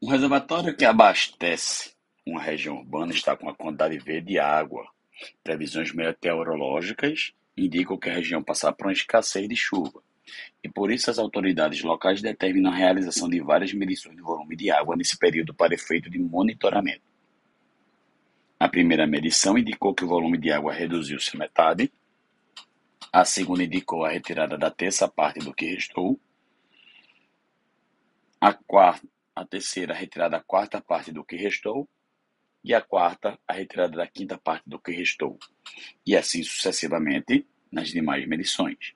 Um reservatório que abastece uma região urbana está com a quantidade V de água. Previsões meteorológicas indicam que a região passará por uma escassez de chuva, e por isso as autoridades locais determinam a realização de várias medições do volume de água nesse período para efeito de monitoramento. A primeira medição indicou que o volume de água reduziu-se à metade, a segunda indicou a retirada da terça parte do que restou, a terceira a retirada da quarta parte do que restou, e a quarta a retirada da quinta parte do que restou, e assim sucessivamente nas demais medições.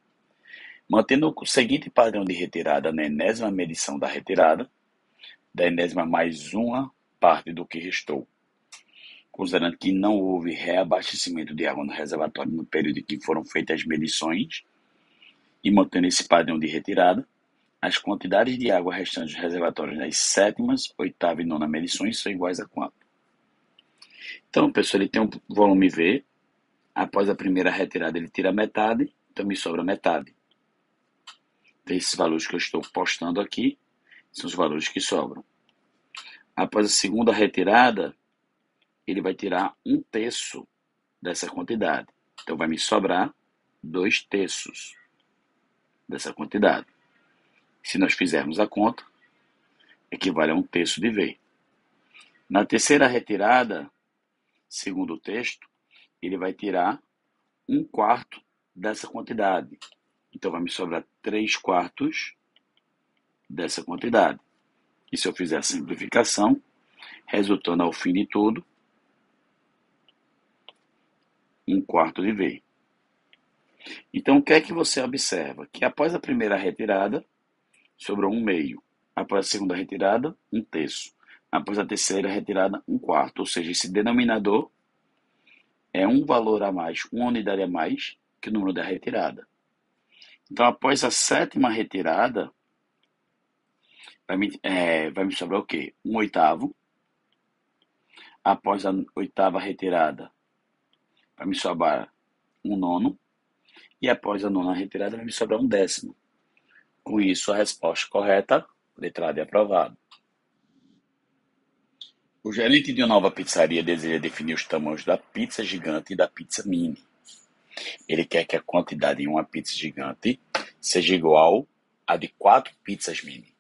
Mantendo o seguinte padrão de retirada na enésima medição da retirada, da enésima mais uma parte do que restou, considerando que não houve reabastecimento de água no reservatório no período em que foram feitas as medições, e mantendo esse padrão de retirada, as quantidades de água restantes dos reservatórios nas sétimas, oitava e nona medições são iguais a quanto? Então, pessoal, ele tem um volume V. Após a primeira retirada, ele tira metade, então me sobra metade. Então, esses valores que eu estou postando aqui são os valores que sobram. Após a segunda retirada, ele vai tirar um terço dessa quantidade. Então, vai me sobrar 2/3 dessa quantidade. Se nós fizermos a conta, equivale a um terço de V. Na terceira retirada, segundo o texto, ele vai tirar um quarto dessa quantidade. Então, vai me sobrar 3/4 dessa quantidade. E se eu fizer a simplificação, resultando ao fim de tudo, 1/4 de V. Então, o que é que você observa? Que após a primeira retirada, sobrou 1/2. Após a segunda retirada, 1/3. Após a terceira retirada, 1/4. Ou seja, esse denominador é um valor a mais, uma unidade a mais que o número da retirada. Então, após a sétima retirada, vai me sobrar o quê? 1/8. Após a oitava retirada, vai me sobrar 1/9. E após a nona retirada, vai me sobrar 1/10. Com isso, a resposta correta, letra A de aprovado. O gerente de uma nova pizzaria deseja definir os tamanhos da pizza gigante e da pizza mini. Ele quer que a quantidade em uma pizza gigante seja igual à de 4 pizzas mini.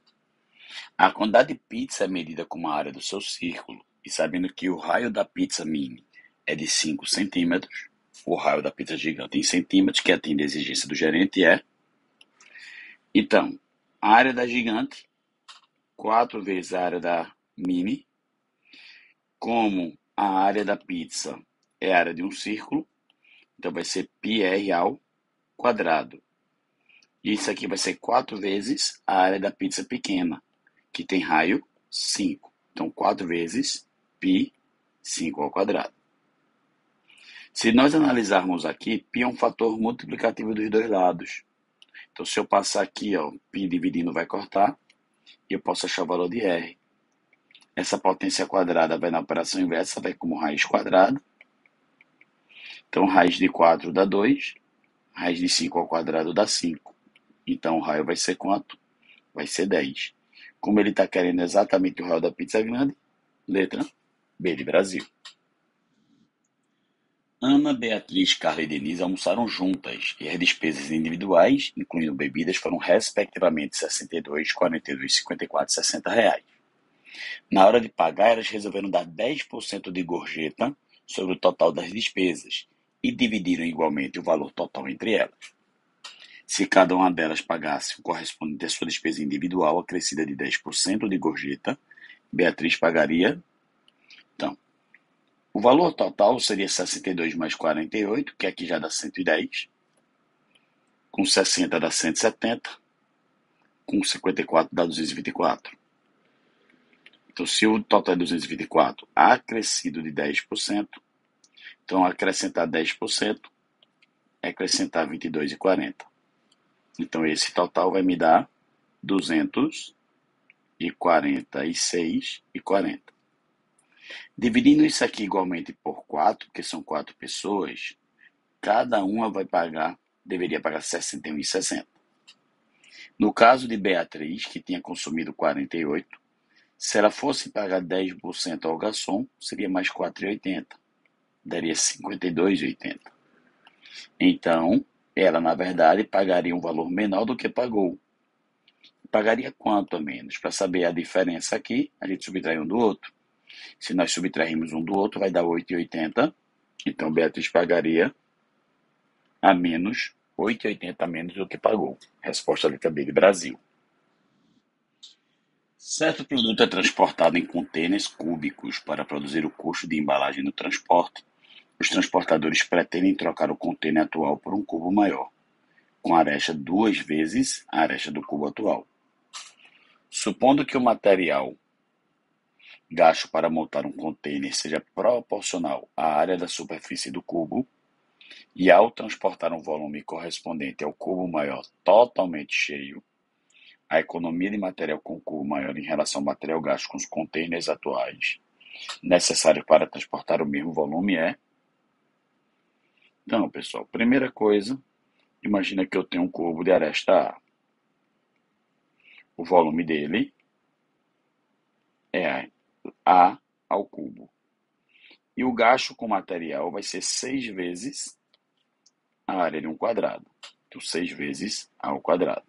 A quantidade de pizza é medida como a área do seu círculo, e sabendo que o raio da pizza mini é de 5 centímetros, o raio da pizza gigante em centímetros, que atende a exigência do gerente, é... Então, a área da gigante, 4 vezes a área da mini, como a área da pizza é a área de um círculo, então vai ser πr ao quadrado. E isso aqui vai ser 4 vezes a área da pizza pequena, que tem raio 5. Então, 4 vezes π, 5 ao quadrado. Se nós analisarmos aqui, π é um fator multiplicativo dos dois lados. Então, se eu passar aqui, ó, π dividindo vai cortar, e eu posso achar o valor de R. Essa potência quadrada vai na operação inversa, vai como raiz quadrada. Então, raiz de 4 dá 2, raiz de 5 ao quadrado dá 5. Então, o raio vai ser quanto? Vai ser 10. Como ele está querendo exatamente o raio da pizza grande, letra B de Brasil. Ana, Beatriz, Carla e Denise almoçaram juntas e as despesas individuais, incluindo bebidas, foram respectivamente R$ 62, R$ 42, R$ 54 e R$ 60. Na hora de pagar, elas resolveram dar 10% de gorjeta sobre o total das despesas e dividiram igualmente o valor total entre elas. Se cada uma delas pagasse o correspondente à sua despesa individual acrescida de 10% de gorjeta, Beatriz pagaria. Então, o valor total seria 62 mais 48, que aqui já dá 110, com 60 dá 170, com 54 dá 224. Então, se o total é 224, acrescido de 10%, então acrescentar 10% é acrescentar 22,40. Então, esse total vai me dar 246,40. Dividindo isso aqui igualmente por 4, que são 4 pessoas, cada uma deveria pagar 61,60. No caso de Beatriz, que tinha consumido 48, Se ela fosse pagar 10% ao garçom, seria mais 4,80. Daria 52,80. Então, ela, na verdade, pagaria um valor menor do que pagou. Pagaria quanto a menos? Para saber a diferença aqui, a gente subtrai um do outro. Se nós subtrairmos um do outro, vai dar 8,80. Então, Beatriz pagaria a menos 8,80 a menos do que pagou. Resposta letra B de Brasil. Certo produto é transportado em contêineres cúbicos para produzir o custo de embalagem no transporte. Os transportadores pretendem trocar o contêiner atual por um cubo maior, com aresta 2 vezes a aresta do cubo atual. Supondo que o material gasto para montar um contêiner seja proporcional à área da superfície do cubo, e ao transportar um volume correspondente ao cubo maior totalmente cheio, a economia de material com cubo maior em relação ao material gasto com os contêineres atuais, necessário para transportar o mesmo volume é... Então, pessoal, primeira coisa, imagina que eu tenho um cubo de aresta A. O volume dele é A ao cubo. E o gasto com material vai ser 6 vezes a área de um quadrado. Então, 6 vezes A ao quadrado.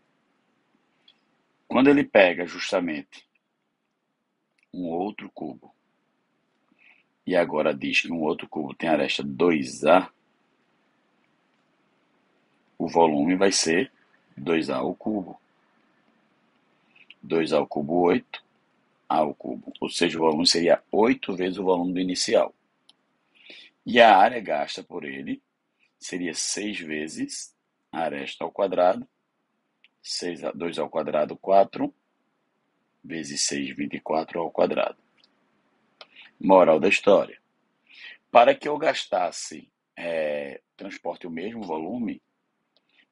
Quando ele pega justamente um outro cubo e agora diz que um outro cubo tem aresta 2A, o volume vai ser 2A ao cubo. 2A ao cubo, 8A ao cubo. Ou seja, o volume seria 8 vezes o volume do inicial. E a área gasta por ele seria 6 vezes a aresta ao quadrado. 2 ao quadrado, 4, vezes 6, 24 ao quadrado. Moral da história. Para que eu gastasse, transporte o mesmo volume,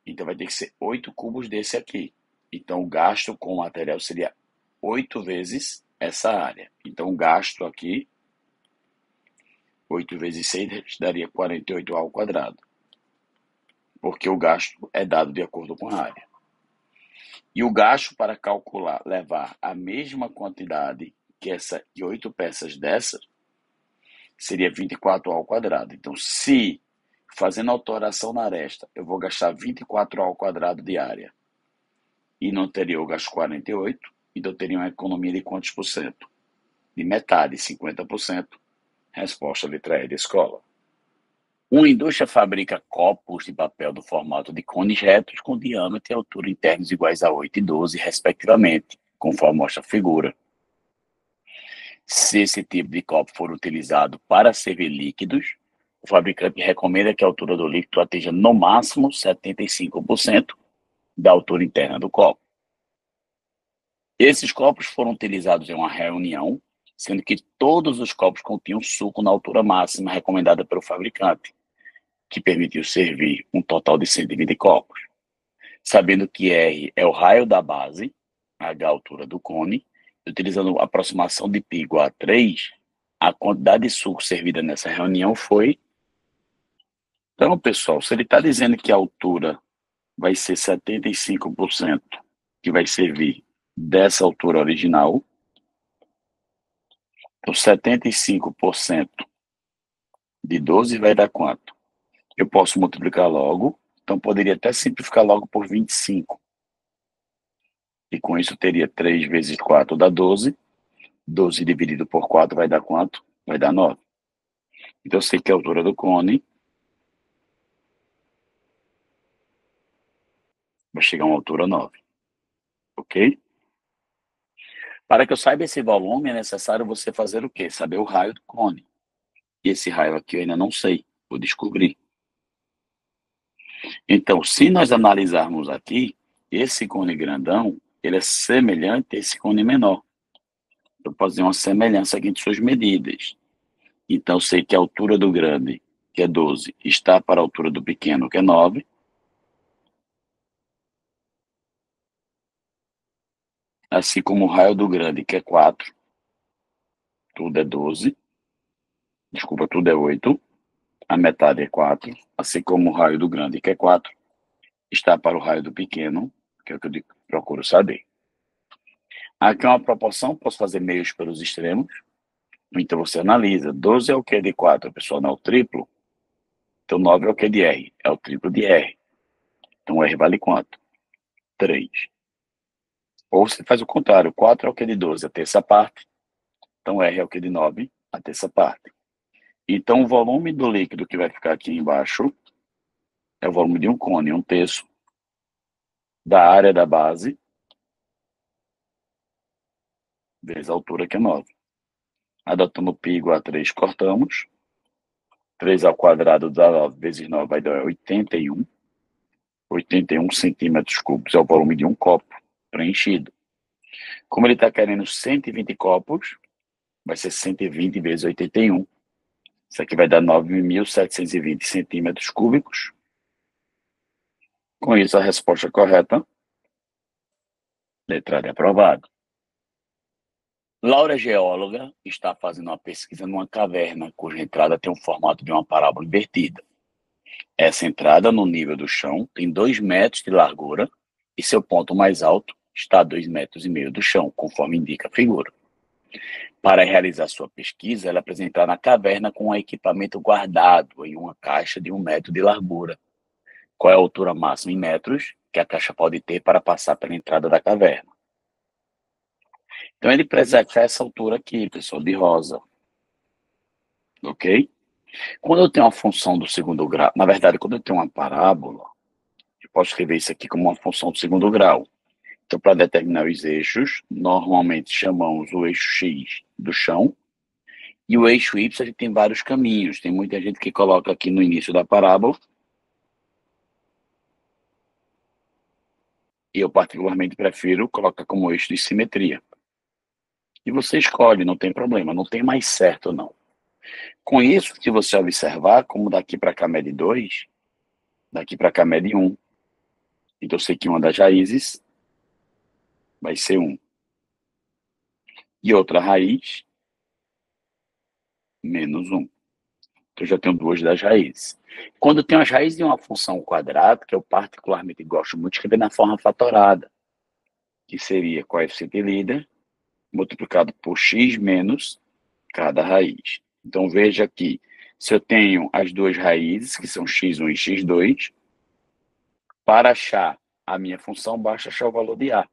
então vai ter que ser 8 cubos desse aqui. Então o gasto com o material seria 8 vezes essa área. Então o gasto aqui, 8 vezes 6 daria 48A ao quadrado. Porque o gasto é dado de acordo com a área. E o gasto para calcular, levar a mesma quantidade que 8 peças dessas, seria 24A ao quadrado. Então, se, fazendo alteração na aresta, eu vou gastar 24A ao quadrado de área, e no anterior eu gasto 48, então eu teria uma economia de quantos por cento? De metade, 50%. Resposta letra E da escola. Uma indústria fabrica copos de papel do formato de cones retos com diâmetro e altura internos iguais a 8 e 12, respectivamente, conforme mostra a figura. Se esse tipo de copo for utilizado para servir líquidos, o fabricante recomenda que a altura do líquido atinja no máximo 75% da altura interna do copo. Esses copos foram utilizados em uma reunião, sendo que todos os copos continham suco na altura máxima recomendada pelo fabricante, que permitiu servir um total de 120 copos. Sabendo que R é o raio da base, H a altura do cone, utilizando a aproximação de π igual a 3, a quantidade de suco servida nessa reunião foi... Então, pessoal, se ele está dizendo que a altura vai ser 75% que vai servir dessa altura original, então 75% de 12 vai dar quanto? Eu posso multiplicar logo, então poderia até simplificar logo por 25. E com isso teria 3 vezes 4 dá 12. 12 dividido por 4 vai dar quanto? Vai dar 9. Então eu sei que a altura do cone vai chegar a uma altura 9. Ok? Para que eu saiba esse volume, é necessário você fazer o quê? Saber o raio do cone. E esse raio aqui eu ainda não sei. Vou descobrir. Então, se nós analisarmos aqui, esse cone grandão, ele é semelhante a esse cone menor. Eu posso fazer uma semelhança aqui entre suas medidas. Então, eu sei que a altura do grande, que é 12, está para a altura do pequeno, que é 9. Assim como o raio do grande, que é 4. Tudo é 12. Desculpa, tudo é 8. A metade é 4. Assim como o raio do grande, que é 4, está para o raio do pequeno, que é o que eu procuro saber. Aqui é uma proporção, posso fazer meios pelos extremos. Então você analisa, 12 é o que de 4, pessoal, não é o triplo. Então 9 é o que de R, é o triplo de R. Então R vale quanto? 3. Ou você faz o contrário, 4 é o que de 12, a terça parte. Então R é o que de 9, a terça parte. Então o volume do líquido que vai ficar aqui embaixo é o volume de um cone, 1/3 da área da base, vezes a altura, que é 9. Adotando π igual a 3, cortamos. 3 ao quadrado dá 9 vezes 9 vai dar 81. 81 centímetros cúbicos é o volume de um copo preenchido. Como ele está querendo 120 copos, vai ser 120 vezes 81. Isso aqui vai dar 9.720 centímetros cúbicos. Com isso, a resposta correta, letra D, aprovado. Laura, geóloga, está fazendo uma pesquisa numa caverna cuja entrada tem o formato de uma parábola invertida. Essa entrada, no nível do chão, tem 2 metros de largura e seu ponto mais alto está a 2,5 metros do chão, conforme indica a figura. Para realizar sua pesquisa, ela apresentará na caverna com um equipamento guardado em uma caixa de 1 metro de largura. Qual é a altura máxima em metros que a caixa pode ter para passar pela entrada da caverna? Então ele precisa achar essa altura aqui, pessoal, de rosa. Ok? Quando eu tenho uma função do segundo grau, na verdade, quando eu tenho uma parábola, eu posso escrever isso aqui como uma função do segundo grau. Então, para determinar os eixos, normalmente chamamos o eixo X do chão e o eixo Y ele tem vários caminhos. Tem muita gente que coloca aqui no início da parábola e eu particularmente prefiro colocar como eixo de simetria. E você escolhe, não tem problema, não tem mais certo ou não. Com isso, se você observar, como daqui para cá mede 2, daqui para cá mede 1. Então eu sei que uma das raízes vai ser 1. E outra raiz, menos 1. Então eu já tenho duas das raízes. Quando eu tenho as raízes de uma função quadrada, eu particularmente gosto muito de escrever na forma fatorada, que seria coeficiente líder multiplicado por x menos cada raiz. Então veja aqui, se eu tenho as duas raízes, que são x1 e x2, para achar a minha função, basta achar o valor de A.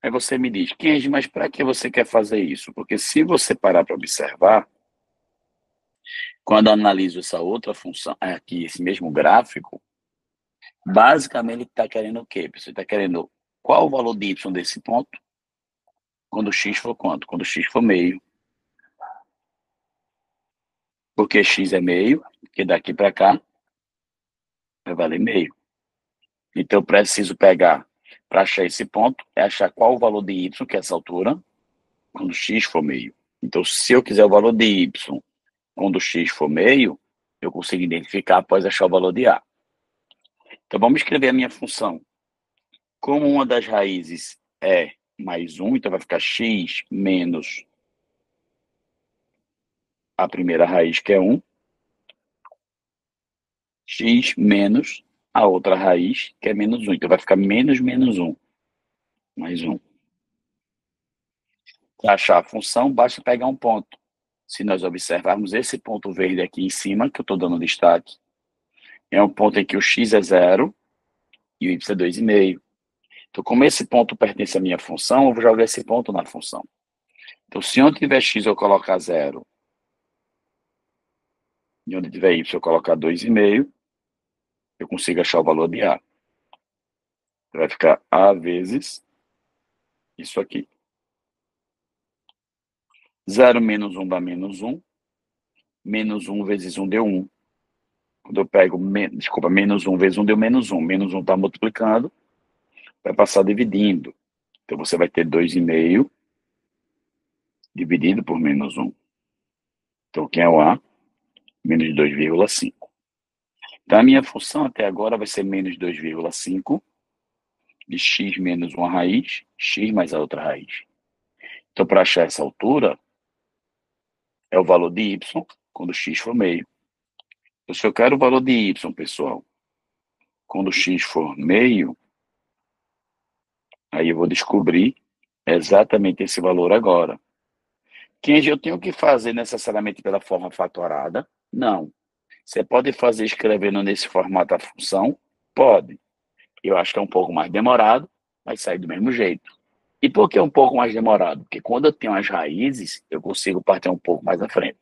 Aí você me diz, Kenji, mas para que você quer fazer isso? Porque se você parar para observar, quando eu analiso essa outra função, aqui, esse mesmo gráfico, basicamente ele está querendo o quê? Você está querendo qual o valor de y desse ponto? Quando x for quanto? Quando x for meio. Porque x é meio, porque daqui para cá vai valer meio. Então eu preciso pegar, para achar esse ponto, é achar qual o valor de y, que é essa altura, quando x for meio. Então, se eu quiser o valor de y quando x for meio, eu consigo identificar após achar o valor de a. Então, vamos escrever a minha função. Como uma das raízes é mais 1, então vai ficar x menos a primeira raiz, que é 1, x menos a outra raiz, que é menos 1. Então, vai ficar menos 1, mais 1. Para achar a função, basta pegar um ponto. Se nós observarmos esse ponto verde aqui em cima, que eu estou dando destaque, é um ponto em que o x é 0 e o y é 2,5. Então, como esse ponto pertence à minha função, eu vou jogar esse ponto na função. Então, se onde tiver x eu colocar 0 e onde tiver y eu colocar 2,5, eu consigo achar o valor de a. Vai ficar a vezes isso aqui. 0 menos 1 dá menos 1. Menos 1 vezes 1 deu 1. Quando eu pego, menos 1 vezes 1 deu menos 1. Menos 1 está multiplicando, vai passar dividindo. Então, você vai ter 2,5 dividido por menos 1. Então, quem é o A? Menos 2,5. Então, a minha função até agora vai ser menos 2,5 de x menos uma raiz, x mais a outra raiz. Então, para achar essa altura, é o valor de y quando x for meio. Então, se eu quero o valor de y, pessoal, quando x for meio, aí eu vou descobrir É exatamente esse valor agora. Que eu tenho que fazer necessariamente pela forma fatorada? Não. Você pode fazer escrevendo nesse formato a função? Pode. Eu acho que é um pouco mais demorado, mas sai do mesmo jeito. E por que um pouco mais demorado? Porque quando eu tenho as raízes, eu consigo partir um pouco mais à frente.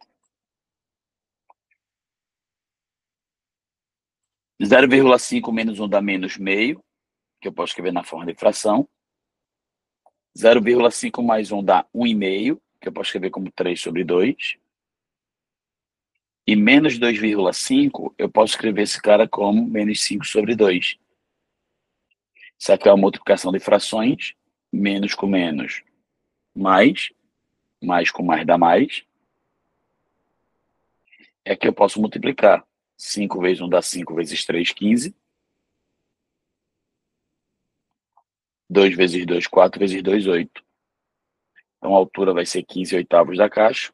0,5 menos 1 dá menos meio, que eu posso escrever na forma de fração. 0,5 mais 1 dá 1,5, que eu posso escrever como 3 sobre 2. E menos 2,5, eu posso escrever esse cara como menos 5 sobre 2. Isso aqui é uma multiplicação de frações, menos com menos, mais com mais dá mais. É que eu posso multiplicar. 5 vezes 1 dá 5 vezes 3, 15. 2 vezes 2, 4 vezes 2, 8. Então a altura vai ser 15 oitavos da caixa.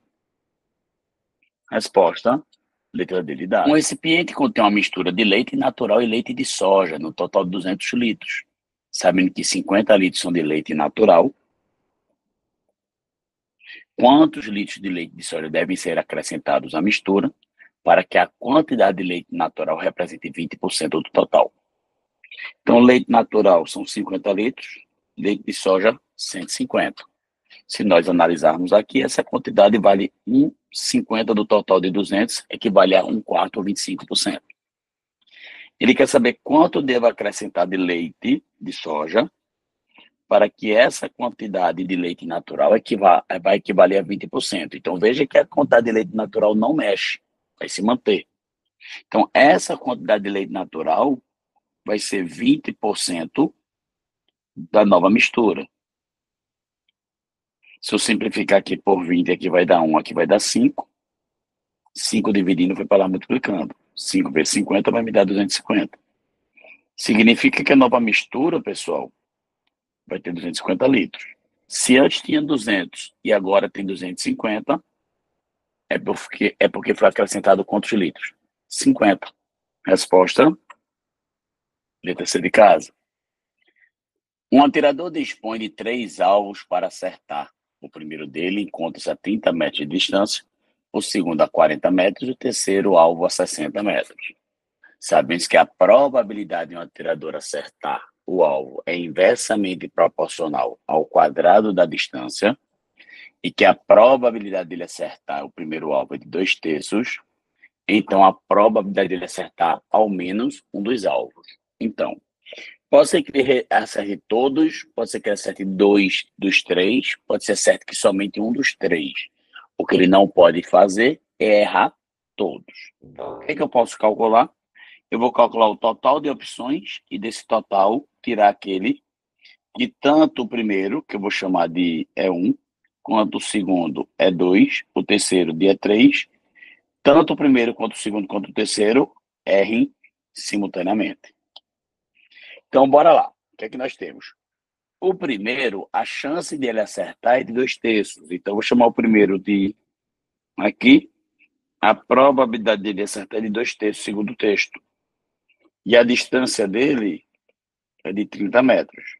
Resposta, letra D de dado. Um recipiente contém uma mistura de leite natural e leite de soja, no total de 200 litros. Sabendo que 50 litros são de leite natural, quantos litros de leite de soja devem ser acrescentados à mistura para que a quantidade de leite natural represente 20% do total? Então, leite natural são 50 litros, leite de soja, 150. Se nós analisarmos aqui, essa quantidade vale 1,50 do total de 200, equivale a 1 quarto ou 25%. Ele quer saber quanto devo acrescentar de leite de soja para que essa quantidade de leite natural vai equivaler a 20%. Então, veja que a quantidade de leite natural não mexe, vai se manter. Então, essa quantidade de leite natural vai ser 20% da nova mistura. Se eu simplificar aqui por 20, aqui vai dar 1, aqui vai dar 5. 5 dividindo foi para lá multiplicando. 5 vezes 50 vai me dar 250. Significa que a nova mistura, pessoal, vai ter 250 litros. Se antes tinha 200 e agora tem 250, é porque foi acrescentado quantos litros? 50. Resposta, letra C de casa. Um atirador dispõe de 3 alvos para acertar. O primeiro dele encontra-se a 30 metros de distância, o segundo a 40 metros e o terceiro alvo a 60 metros. Sabemos que a probabilidade de um atirador acertar o alvo é inversamente proporcional ao quadrado da distância e que a probabilidade dele acertar o primeiro alvo é de 2/3, então a probabilidade dele acertar ao menos um dos alvos. Então, pode ser que ele acerte todos, pode ser que ele acerte 2 dos 3, pode ser certo que somente um dos 3. O que ele não pode fazer é errar todos. Então, o que eu posso calcular? Eu vou calcular o total de opções e desse total tirar aquele que tanto o primeiro, que eu vou chamar de E1, quanto o segundo é 2, o terceiro de E3, tanto o primeiro quanto o segundo quanto o terceiro errem simultaneamente. Então, bora lá. O que é que nós temos? O primeiro, a chance dele acertar é de 2/3. Então, eu vou chamar o primeiro de aqui. A probabilidade dele acertar é de 2/3, segundo o texto. E a distância dele é de 30 metros.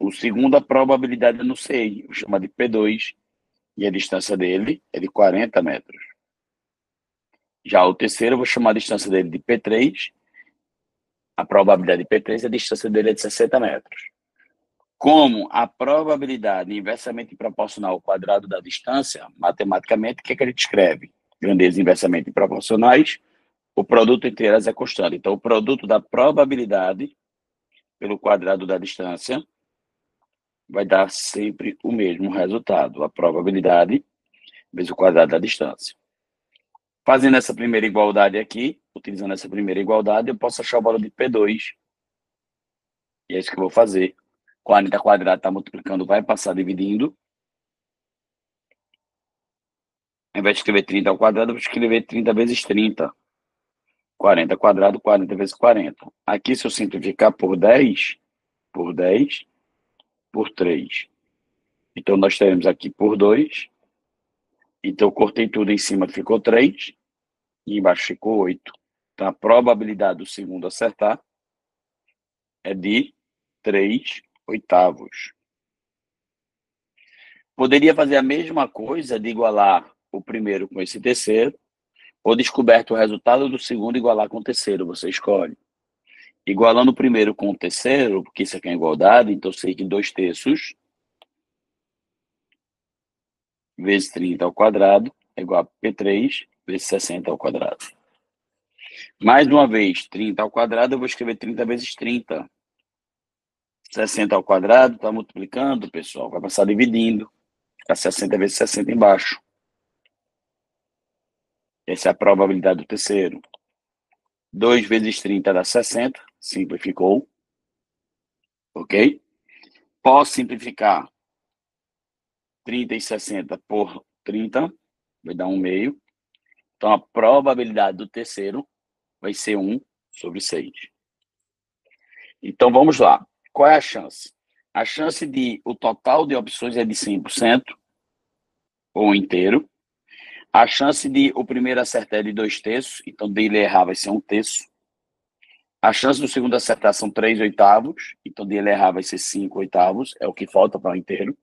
O segundo, a probabilidade eu não sei, vou chamar de P2, e a distância dele é de 40 metros. Já o terceiro, eu vou chamar a distância dele de P3, a probabilidade de P3, a distância dele é de 60 metros. Como a probabilidade inversamente proporcional ao quadrado da distância, matematicamente, o que é que a gente escreve? Grandezas inversamente proporcionais, o produto entre elas é constante. Então, o produto da probabilidade pelo quadrado da distância vai dar sempre o mesmo resultado, a probabilidade vezes o quadrado da distância. Fazendo essa primeira igualdade aqui, utilizando essa primeira igualdade, eu posso achar o valor de P2. E é isso que eu vou fazer. 40 quadrado está multiplicando, vai passar dividindo. Ao invés de escrever 30 ao quadrado, eu vou escrever 30 vezes 30. 40 quadrado, 40 vezes 40. Aqui, se eu simplificar por 10, por 10, por 3. Então, nós teremos aqui por 2. Então, eu cortei tudo em cima, ficou 3. E embaixo ficou 8. Então, a probabilidade do segundo acertar é de 3/8. Poderia fazer a mesma coisa de igualar o primeiro com esse terceiro, ou descoberto o resultado do segundo igualar com o terceiro, você escolhe. Igualando o primeiro com o terceiro, porque isso aqui é igualdade, então sei que 2/3 vezes 30 ao quadrado é igual a P3 vezes 60 ao quadrado. Mais uma vez, 30 ao quadrado, eu vou escrever 30 vezes 30. 60 ao quadrado, está multiplicando, pessoal, vai passar dividindo. Fica 60 vezes 60 embaixo. Essa é a probabilidade do terceiro. 2 vezes 30 dá 60, simplificou. Ok? Posso simplificar 30 e 60 por 30, vai dar 1/2. Então, a probabilidade do terceiro vai ser 1/6. Então, vamos lá. Qual é a chance? A chance de o total de opções é de 100%, ou inteiro. A chance de o primeiro acertar é de 2/3, então dele errar vai ser 1/3. A chance do segundo acertar são 3/8, então dele errar vai ser 5/8, é o que falta para o inteiro.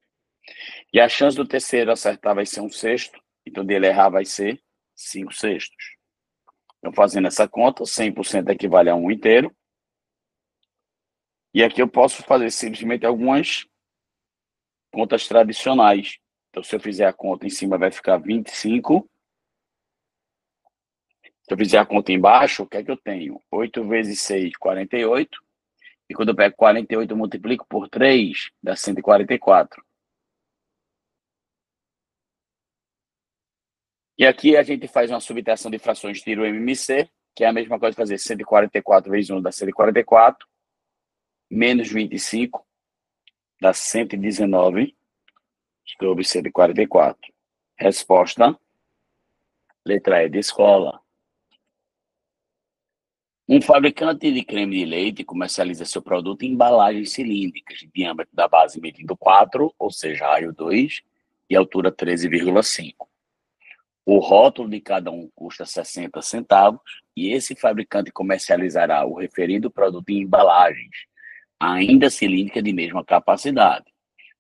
E a chance do terceiro acertar vai ser 1/6, então dele errar vai ser 5/6. Então, fazendo essa conta, 100% equivale a 1 inteiro. E aqui eu posso fazer simplesmente algumas contas tradicionais. Então, se eu fizer a conta em cima, vai ficar 25. Se eu fizer a conta embaixo, o que é que eu tenho? 8 vezes 6, 48. E quando eu pego 48, eu multiplico por 3, dá 144. E aqui a gente faz uma subtração de frações, tira o MMC, que é a mesma coisa que fazer 144 vezes 1 dá 144, menos 25 dá 119 sobre 144. Resposta, letra E de escola. Um fabricante de creme de leite comercializa seu produto em embalagens cilíndricas de diâmetro da base medindo 4, ou seja, raio 2, e altura 13,5. O rótulo de cada um custa 60 centavos e esse fabricante comercializará o referido produto em embalagens, ainda cilíndrica de mesma capacidade,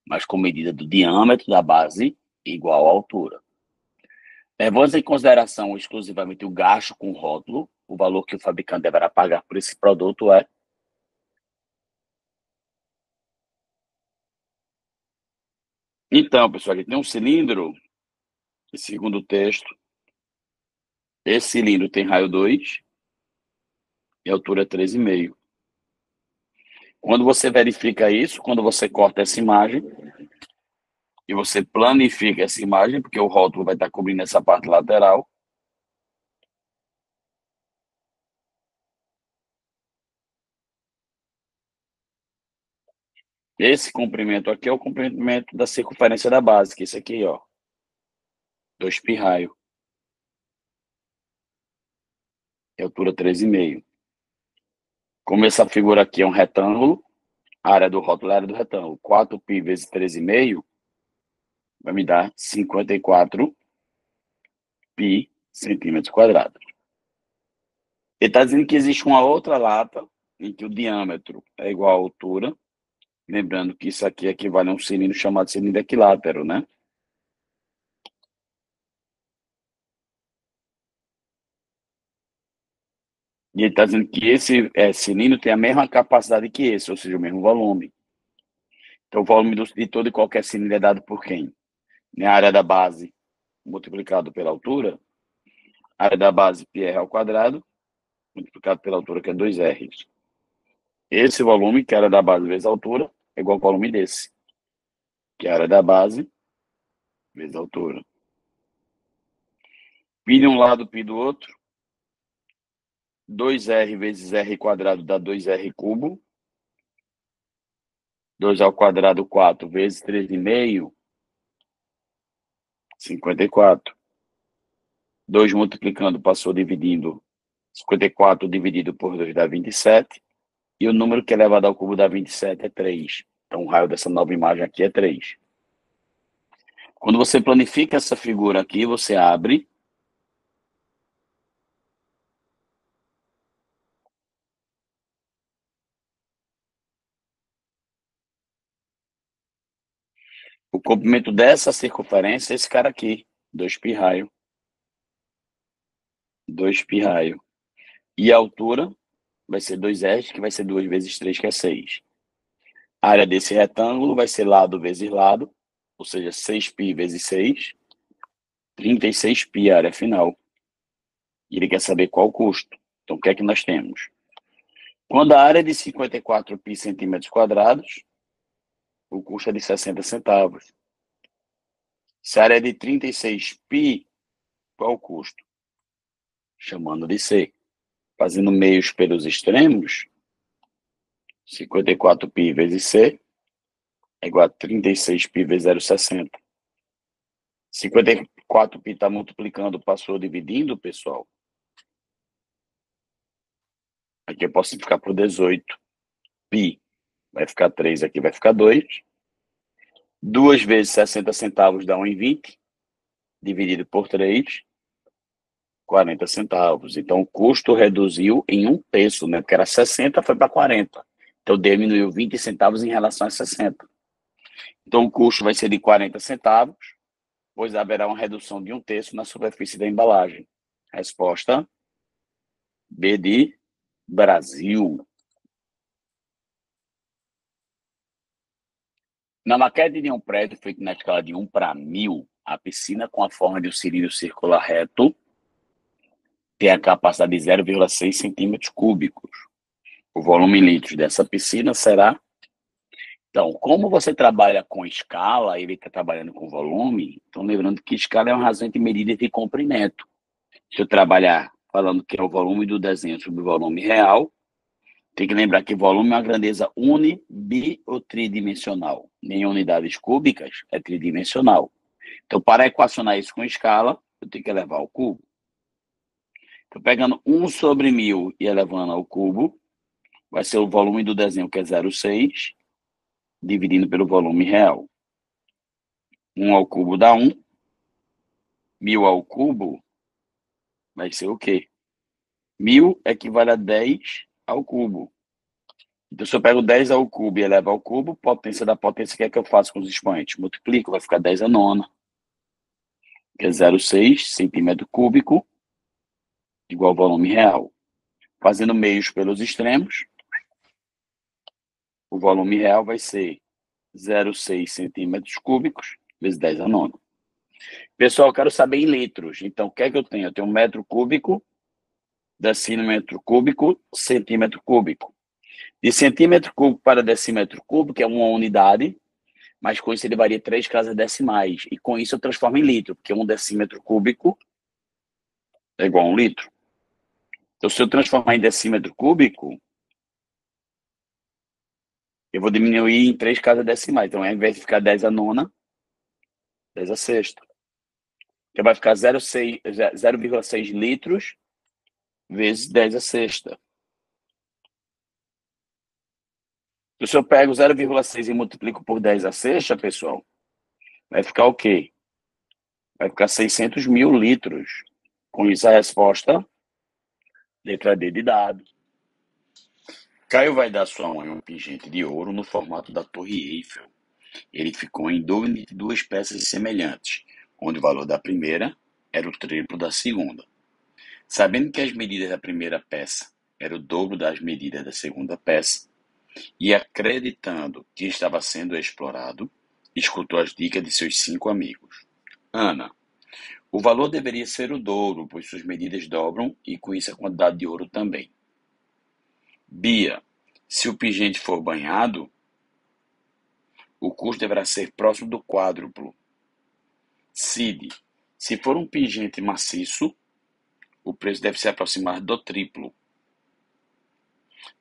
mas com medida do diâmetro da base igual à altura. Levando em consideração exclusivamente o gasto com o rótulo, o valor que o fabricante deverá pagar por esse produto é. Então, pessoal, aqui tem um cilindro, segundo o texto, esse cilindro tem raio 2 e altura 13,5. Quando você verifica isso, quando você corta essa imagem e você planifica essa imagem, porque o rótulo vai estar cobrindo essa parte lateral, esse comprimento aqui é o comprimento da circunferência da base, que é esse aqui, ó, 2π raio, e altura 13,5. Como essa figura aqui é um retângulo, a área do rótulo é a área do retângulo. 4π vezes 13,5 vai me dar 54π centímetros quadrados. Ele está dizendo que existe uma outra lata em que o diâmetro é igual à altura, lembrando que isso aqui equivale a um cilindro chamado cilindro equilátero, né? E ele está dizendo que esse cilindro tem a mesma capacidade que esse, ou seja, o mesmo volume. Então, o volume de todo e qualquer cilindro é dado por quem? A área da base multiplicado pela altura, a área da base πr ao quadrado, multiplicado pela altura, que é 2r. Esse volume, que é a área da base vezes a altura, é igual ao volume desse, que é a área da base vezes a altura. Π de um lado, π do outro. 2r vezes r quadrado dá 2r cubo. 2 ao quadrado, 4 vezes 3,5, 54. 2 multiplicando, passou dividindo. 54 dividido por 2 dá 27. E o número que é elevado ao cubo dá 27 é 3. Então, o raio dessa nova imagem aqui é 3. Quando você planifica essa figura aqui, você abre. O comprimento dessa circunferência é esse cara aqui, 2π raio. 2π raio. E a altura vai ser 2r, que vai ser 2 vezes 3, que é 6. A área desse retângulo vai ser lado vezes lado, ou seja, 6π vezes 6, 36π a área final. E ele quer saber qual o custo. Então, o que é que nós temos? Quando a área é de 54π centímetros quadrados, o custo é de 60 centavos. Se a área é de 36π, qual o custo? Chamando de C. Fazendo meios pelos extremos, 54π vezes C é igual a 36π vezes 0,60. 54π está multiplicando, passou dividindo, pessoal. Aqui eu posso simplificar por 18π. Vai ficar 3 aqui, vai ficar 2. 2 vezes 60 centavos dá 1,20. Dividido por 3, 40 centavos. Então, o custo reduziu em 1/3, né? Porque era 60, foi para 40. Então, diminuiu 20 centavos em relação a 60. Então, o custo vai ser de 40 centavos, pois haverá uma redução de 1/3 na superfície da embalagem. Resposta B de Brasil. Na maquete de um prédio feito na escala de 1/1000, a piscina com a forma de um cilindro circular reto tem a capacidade de 0,6 centímetros cúbicos. O volume em litros dessa piscina será... Então, como você trabalha com escala, ele está trabalhando com volume, então lembrando que escala é uma razão de medida de comprimento. Se eu trabalhar falando que é o volume do desenho sobre o volume real, tem que lembrar que volume é uma grandeza uni, bi ou tridimensional. Nem unidades cúbicas é tridimensional. Então, para equacionar isso com escala, eu tenho que elevar ao cubo. Então, pegando 1/1000 e elevando ao cubo, vai ser o volume do desenho, que é 0,6, dividindo pelo volume real. 1 ao cubo dá 1. 1000 ao cubo vai ser o quê? 1000 equivale a 10 ao cubo. Então, se eu pego 10 ao cubo e elevo ao cubo, potência da potência, o que é que eu faço com os expoentes? Multiplico, vai ficar 10 a nona, que é 0,6 centímetro cúbico, igual ao volume real. Fazendo meios pelos extremos, o volume real vai ser 0,6 centímetros cúbicos vezes 10 a nona. Pessoal, eu quero saber em litros. Então, o que é que eu tenho? Eu tenho 1 metro cúbico, decímetro cúbico, centímetro cúbico. De centímetro cúbico para decímetro cúbico é uma unidade, mas com isso ele varia 3 casas decimais. E com isso eu transformo em litro, porque 1 decímetro cúbico é igual a 1 litro. Então, se eu transformar em decímetro cúbico, eu vou diminuir em 3 casas decimais. Então, ao invés de ficar 10 a nona, 10 a sexta. Então, vai ficar 0,6 litros vezes 10 a sexta. Então, se eu pego 0,6 e multiplico por 10 a sexta, pessoal, vai ficar o quê? Vai ficar 600 mil litros. Com isso, a resposta, letra D de dado. Caio vai dar sua mãe um pingente de ouro no formato da Torre Eiffel. Ele ficou em dúvida de 2 peças semelhantes, onde o valor da primeira era o triplo da segunda. Sabendo que as medidas da primeira peça eram o dobro das medidas da segunda peça, e acreditando que estava sendo explorado, escutou as dicas de seus 5 amigos. Ana, o valor deveria ser o dobro, pois suas medidas dobram e com isso a quantidade de ouro também. Bia, se o pingente for banhado, o custo deverá ser próximo do quádruplo. Cid, se for um pingente maciço, o preço deve se aproximar do triplo.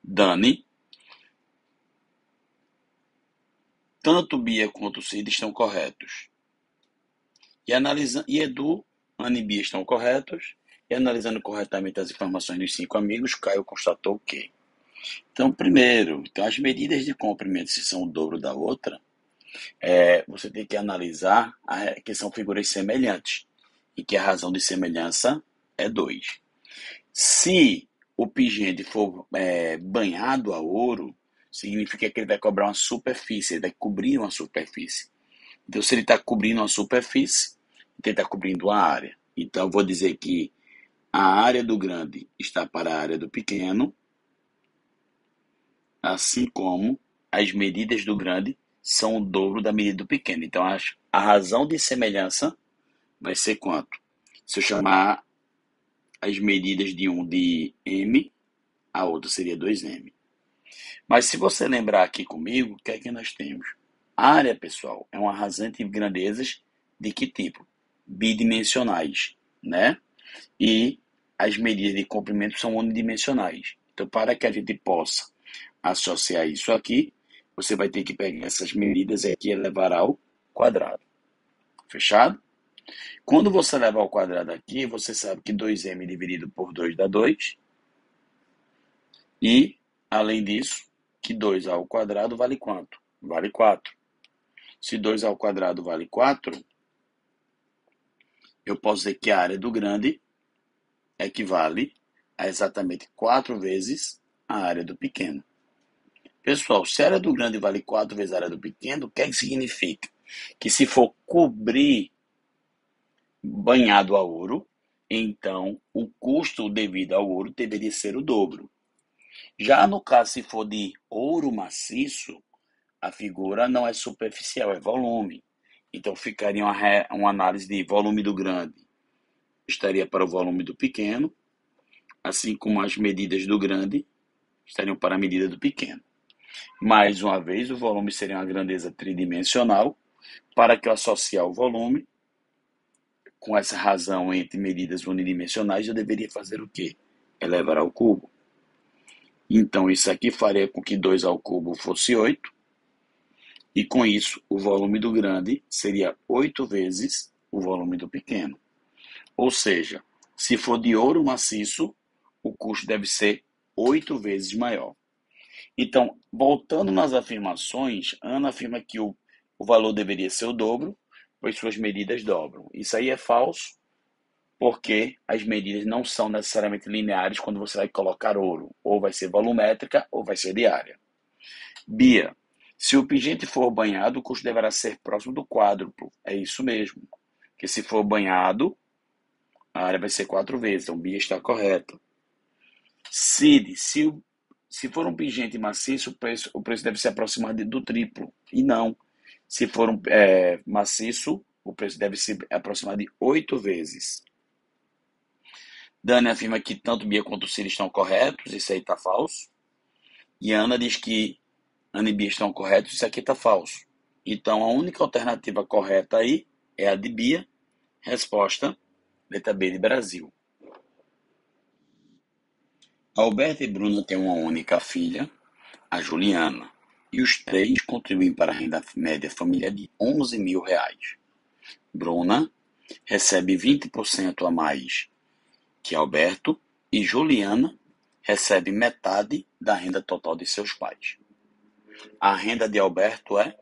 Dani, tanto Bia quanto Cid estão corretos. E Edu, Ana e Bia estão corretos. E analisando corretamente as informações dos 5 amigos, Caio constatou que... Então, primeiro, as medidas de comprimento, se são o dobro da outra, você tem que analisar que são figuras semelhantes e que a razão de semelhança é 2. Se o pingente for banhado a ouro, significa que ele vai cobrir uma superfície. Então, se ele está cobrindo uma superfície, ele está cobrindo uma área. Então, eu vou dizer que a área do grande está para a área do pequeno, assim como as medidas do grande são o dobro da medida do pequeno. Então, a razão de semelhança vai ser quanto? Se eu chamar as medidas de um de m, a outra seria 2m. Mas se você lembrar aqui comigo, o que é que nós temos? A área, pessoal, é uma rasante de grandezas de que tipo? Bidimensionais, né? E as medidas de comprimento são unidimensionais. Então, para que a gente possa associar isso aqui, você vai ter que pegar essas medidas aqui e elevar ao quadrado. Fechado? Quando você levar ao quadrado aqui, você sabe que 2m dividido por 2 dá 2. E, além disso, que 2 ao quadrado vale quanto? Vale 4. Se 2 ao quadrado vale 4, eu posso dizer que a área do grande equivale a exatamente 4 vezes a área do pequeno. Pessoal, se a área do grande vale 4 vezes a área do pequeno, o que é que significa? Que se for cobrir banhado a ouro, então o custo devido ao ouro deveria ser o dobro. Já no caso, se for de ouro maciço, a figura não é superficial, é volume. Então ficaria uma análise de volume do grande. Estaria para o volume do pequeno, assim como as medidas do grande estariam para a medida do pequeno. Mais uma vez, o volume seria uma grandeza tridimensional. Para que eu associe o volume com essa razão entre medidas unidimensionais, eu deveria fazer o quê? Elevar ao cubo. Então, isso aqui faria com que 2 ao cubo fosse 8. E com isso, o volume do grande seria 8 vezes o volume do pequeno. Ou seja, se for de ouro maciço, o custo deve ser 8 vezes maior. Então, voltando nas afirmações, Ana afirma que o valor deveria ser o dobro, pois suas medidas dobram. Isso aí é falso, porque as medidas não são necessariamente lineares quando você vai colocar ouro. Ou vai ser volumétrica ou vai ser diária. Bia, se o pingente for banhado, o custo deverá ser próximo do quádruplo. É isso mesmo. Porque se for banhado, a área vai ser 4 vezes. Então, Bia está correta. Cid, se for um pingente maciço, o preço deve se aproximar do triplo. E não. Se for maciço, o preço deve se aproximar de 8 vezes. Dani afirma que tanto Bia quanto Cid estão corretos. Isso aí está falso. E Ana diz que Ana e Bia estão corretos. Isso aqui está falso. Então, a única alternativa correta aí é a de Bia. Resposta, letra B de Brasil. Alberto e Bruna têm uma única filha, a Juliana, e os três contribuem para a renda média familiar de R$ 11.000. Bruna recebe 20% a mais que Alberto e Juliana recebe metade da renda total de seus pais. A renda de Alberto é...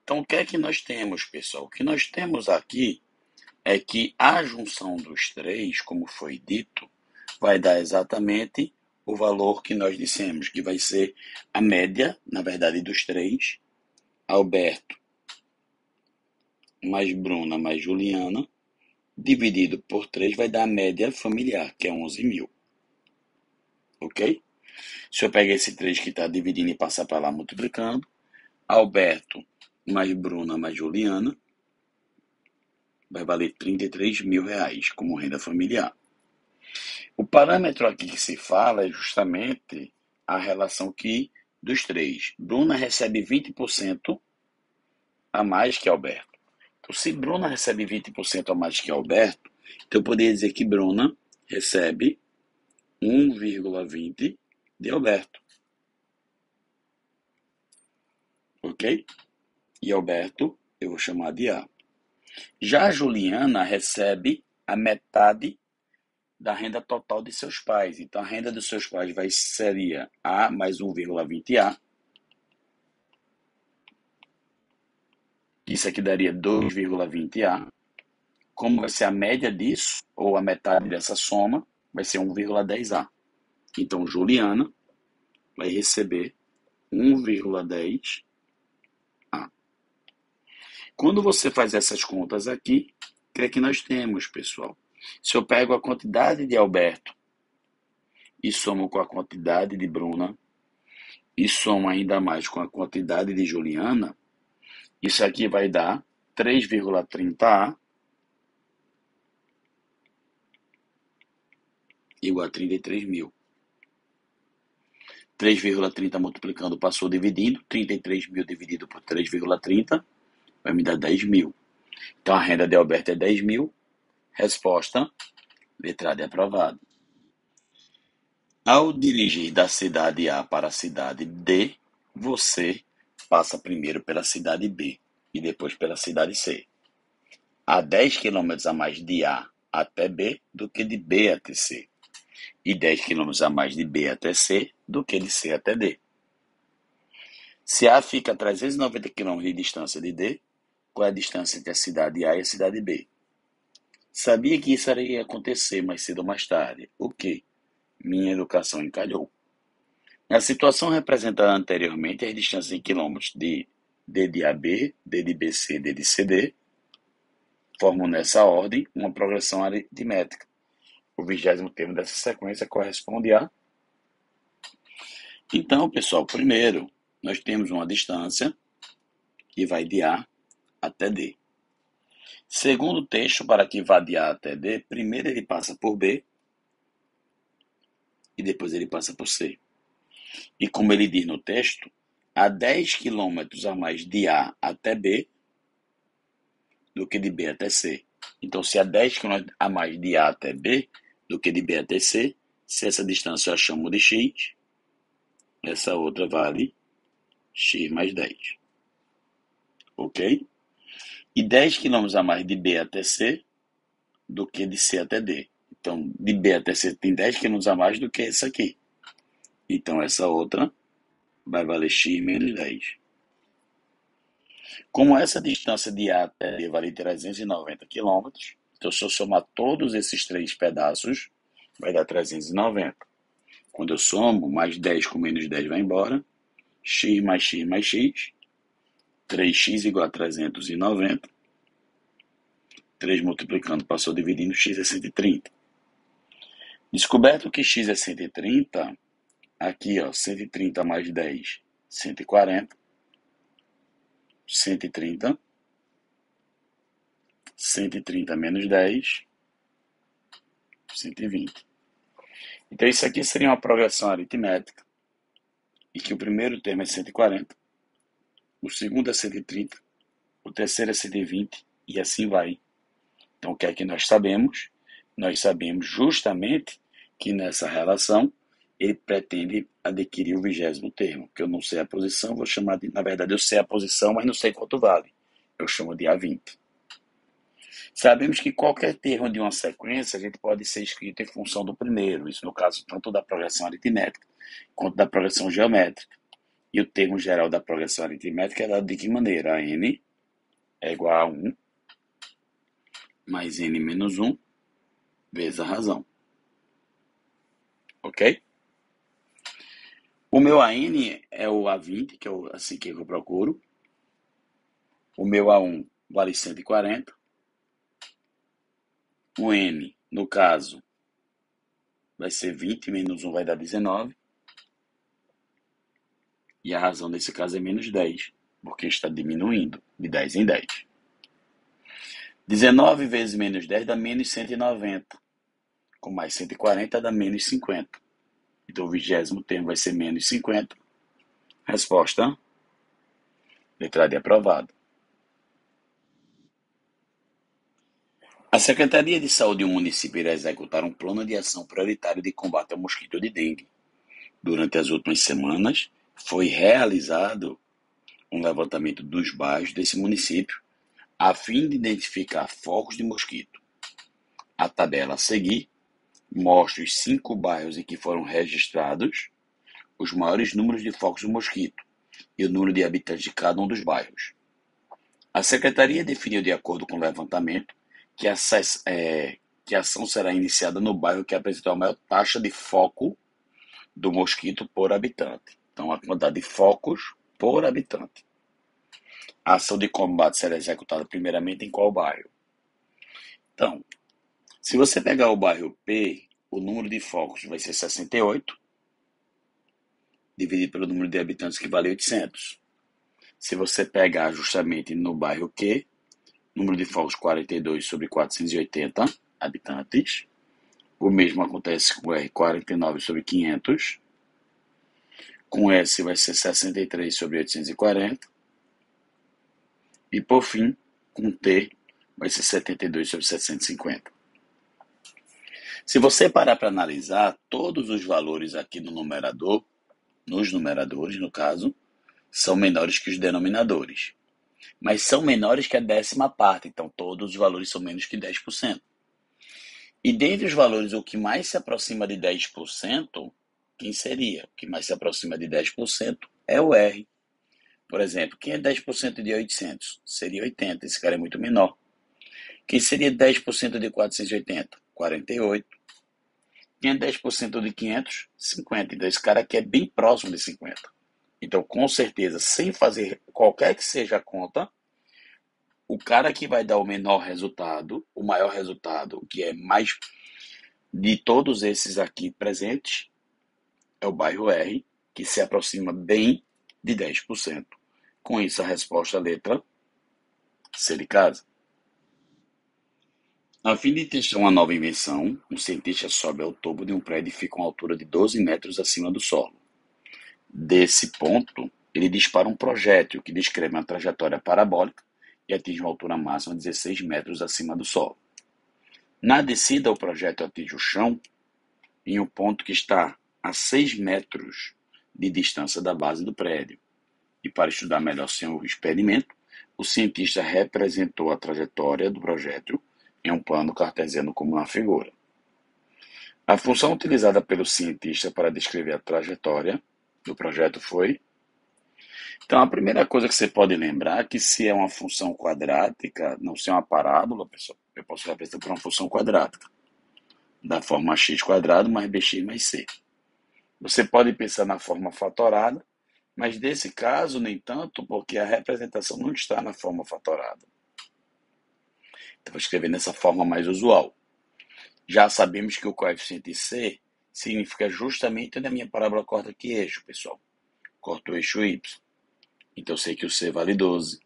Então, o que é que nós temos, pessoal? O que nós temos aqui é que a junção dos três, como foi dito, vai dar exatamente o valor que nós dissemos, que vai ser a média, na verdade, dos três, Alberto mais Bruna mais Juliana, dividido por 3 vai dar a média familiar, que é 11.000. Ok? Se eu pegar esse 3 que está dividindo e passar para lá multiplicando, Alberto mais Bruna mais Juliana vai valer R$ 33.000 como renda familiar. O parâmetro aqui que se fala é justamente a relação que dos três. Bruna recebe 20% a mais que Alberto. Então, se Bruna recebe 20% a mais que Alberto, então eu poderia dizer que Bruna recebe 1,20 de Alberto. Ok? E Alberto eu vou chamar de A. Já a Juliana recebe a metade da renda total de seus pais. Então, a renda dos seus pais seria A mais 1,20A. Isso aqui daria 2,20A. Como vai ser a média disso, ou a metade dessa soma, vai ser 1,10A. Então, Juliana vai receber 1,10A. Quando você faz essas contas aqui, o que é que nós temos, pessoal? Se eu pego a quantidade de Alberto e somo com a quantidade de Bruna, e somo ainda mais com a quantidade de Juliana, isso aqui vai dar 3,30A igual a 33 mil. 3,30 multiplicando passou dividindo, 33 mil dividido por 3,30 vai me dar 10 mil. Então a renda de Alberto é 10 mil. Resposta, letra D aprovada. Ao dirigir da cidade A para a cidade D, você passa primeiro pela cidade B e depois pela cidade C. Há 10 quilômetros a mais de A até B do que de B até C. E 10 quilômetros a mais de B até C do que de C até D. Se A fica a 390 quilômetros de distância de D, qual é a distância entre a cidade A e a cidade B? Sabia que isso iria acontecer mais cedo ou mais tarde. O que? Minha educação encalhou. Na situação representada anteriormente, as distâncias em quilômetros de D de AB, D de BC, D de CD, formam nessa ordem uma progressão aritmética. O 20º termo dessa sequência corresponde a... Então, pessoal, primeiro, nós temos uma distância que vai de A até D. Segundo o texto, para que vá de A até D, primeiro ele passa por B e depois ele passa por C. E como ele diz no texto, há 10 quilômetros a mais de A até B do que de B até C. Então, se há 10 quilômetros a mais de A até B do que de B até C, se essa distância eu chamo de X, essa outra vale X mais 10. Ok? E 10 quilômetros a mais de B até C do que de C até D. Então, de B até C tem 10 quilômetros a mais do que essa aqui. Então, essa outra vai valer X menos 10. Como essa distância de A até D vale 390 km, então se eu somar todos esses três pedaços, vai dar 390. Quando eu somo, mais 10 com menos 10 vai embora, x mais x mais x, 3x igual a 390, 3 multiplicando passou dividindo, x é 130. Descoberto que x é 130, aqui ó, 130 mais 10, 140, 130, 130 menos 10, 120. Então isso aqui seria uma progressão aritmética, e que o primeiro termo é 140, o segundo é 130, o terceiro é 120, e assim vai. Então o que é que nós sabemos? Nós sabemos justamente que nessa relação ele pretende adquirir o 20º termo, que eu não sei a posição, vou chamar de, na verdade eu sei a posição, mas não sei quanto vale. Eu chamo de A20. Sabemos que qualquer termo de uma sequência a gente pode ser escrito em função do primeiro, isso no caso tanto da progressão aritmética quanto da progressão geométrica. E o termo geral da progressão aritmética é dado de que maneira? A n é igual a 1 mais n menos 1 vezes a razão. Ok? O meu AN é o A20, que é assim que eu procuro. O meu A1 vale 140. O N, no caso, vai ser 20 menos 1 vai dar 19. E a razão desse caso é menos 10, porque está diminuindo de 10 em 10. 19 vezes menos 10 dá menos 190. Com mais 140 dá menos 50. Então o 20º termo vai ser menos 50. Resposta, letra D aprovada. A Secretaria de Saúde de um município irá executar um plano de ação prioritário de combate ao mosquito de dengue. Durante as últimas semanas, foi realizado um levantamento dos bairros desse município, a fim de identificar focos de mosquito. A tabela a seguir mostra os 5 bairros em que foram registrados os maiores números de focos de mosquito e o número de habitantes de cada um dos bairros. A Secretaria definiu, de acordo com o levantamento, que a ação será iniciada no bairro que apresentou a maior taxa de foco do mosquito por habitante. Então, a quantidade de focos por habitante. A ação de combate será executada primeiramente em qual bairro? Então, se você pegar o bairro P, o número de focos vai ser 68, dividido pelo número de habitantes, que vale 800. Se você pegar justamente no bairro Q, número de focos 42 sobre 480 habitantes. O mesmo acontece com R, 49 sobre 500. Com S vai ser 63 sobre 840. E por fim, com T vai ser 72 sobre 750. Se você parar para analisar, todos os valores aqui no numerador, nos numeradores no caso, são menores que os denominadores. Mas são menores que a 10ª parte, então todos os valores são menos que 10%. E dentre os valores, o que mais se aproxima de 10%, quem seria? O que mais se aproxima de 10% é o R. Por exemplo, quem é 10% de 800? Seria 80, esse cara é muito menor. Quem seria 10% de 480? 48. Quem é 10% de 500? 50. Então esse cara aqui é bem próximo de 50. Então, com certeza, sem fazer qualquer que seja a conta, o cara que vai dar o menor resultado, o maior resultado, que é mais de todos esses aqui presentes, é o bairro R, que se aproxima bem de 10%. Com isso, a resposta, a letra C de casa. A fim de testar uma nova invenção, um cientista sobe ao topo de um prédio e fica a uma altura de 12 metros acima do solo. Desse ponto, ele dispara um projétil que descreve uma trajetória parabólica e atinge uma altura máxima de 16 metros acima do solo. Na descida, o projétil atinge o chão em um ponto que está a 6 metros de distância da base do prédio. E para estudar melhor seu experimento, o cientista representou a trajetória do projétil em um plano cartesiano como uma figura. A função utilizada pelo cientista para descrever a trajetória do projeto foi... Então, a primeira coisa que você pode lembrar é que se é uma função quadrática, não se é uma parábola, pessoal, eu posso representar por uma função quadrática, da forma x² mais bx mais c. Você pode pensar na forma fatorada, mas nesse caso, nem tanto, porque a representação não está na forma fatorada. Então, vou escrever nessa forma mais usual. Já sabemos que o coeficiente C significa justamente onde a minha parábola corta que eixo, pessoal. Corta o eixo Y. Então, eu sei que o C vale 12.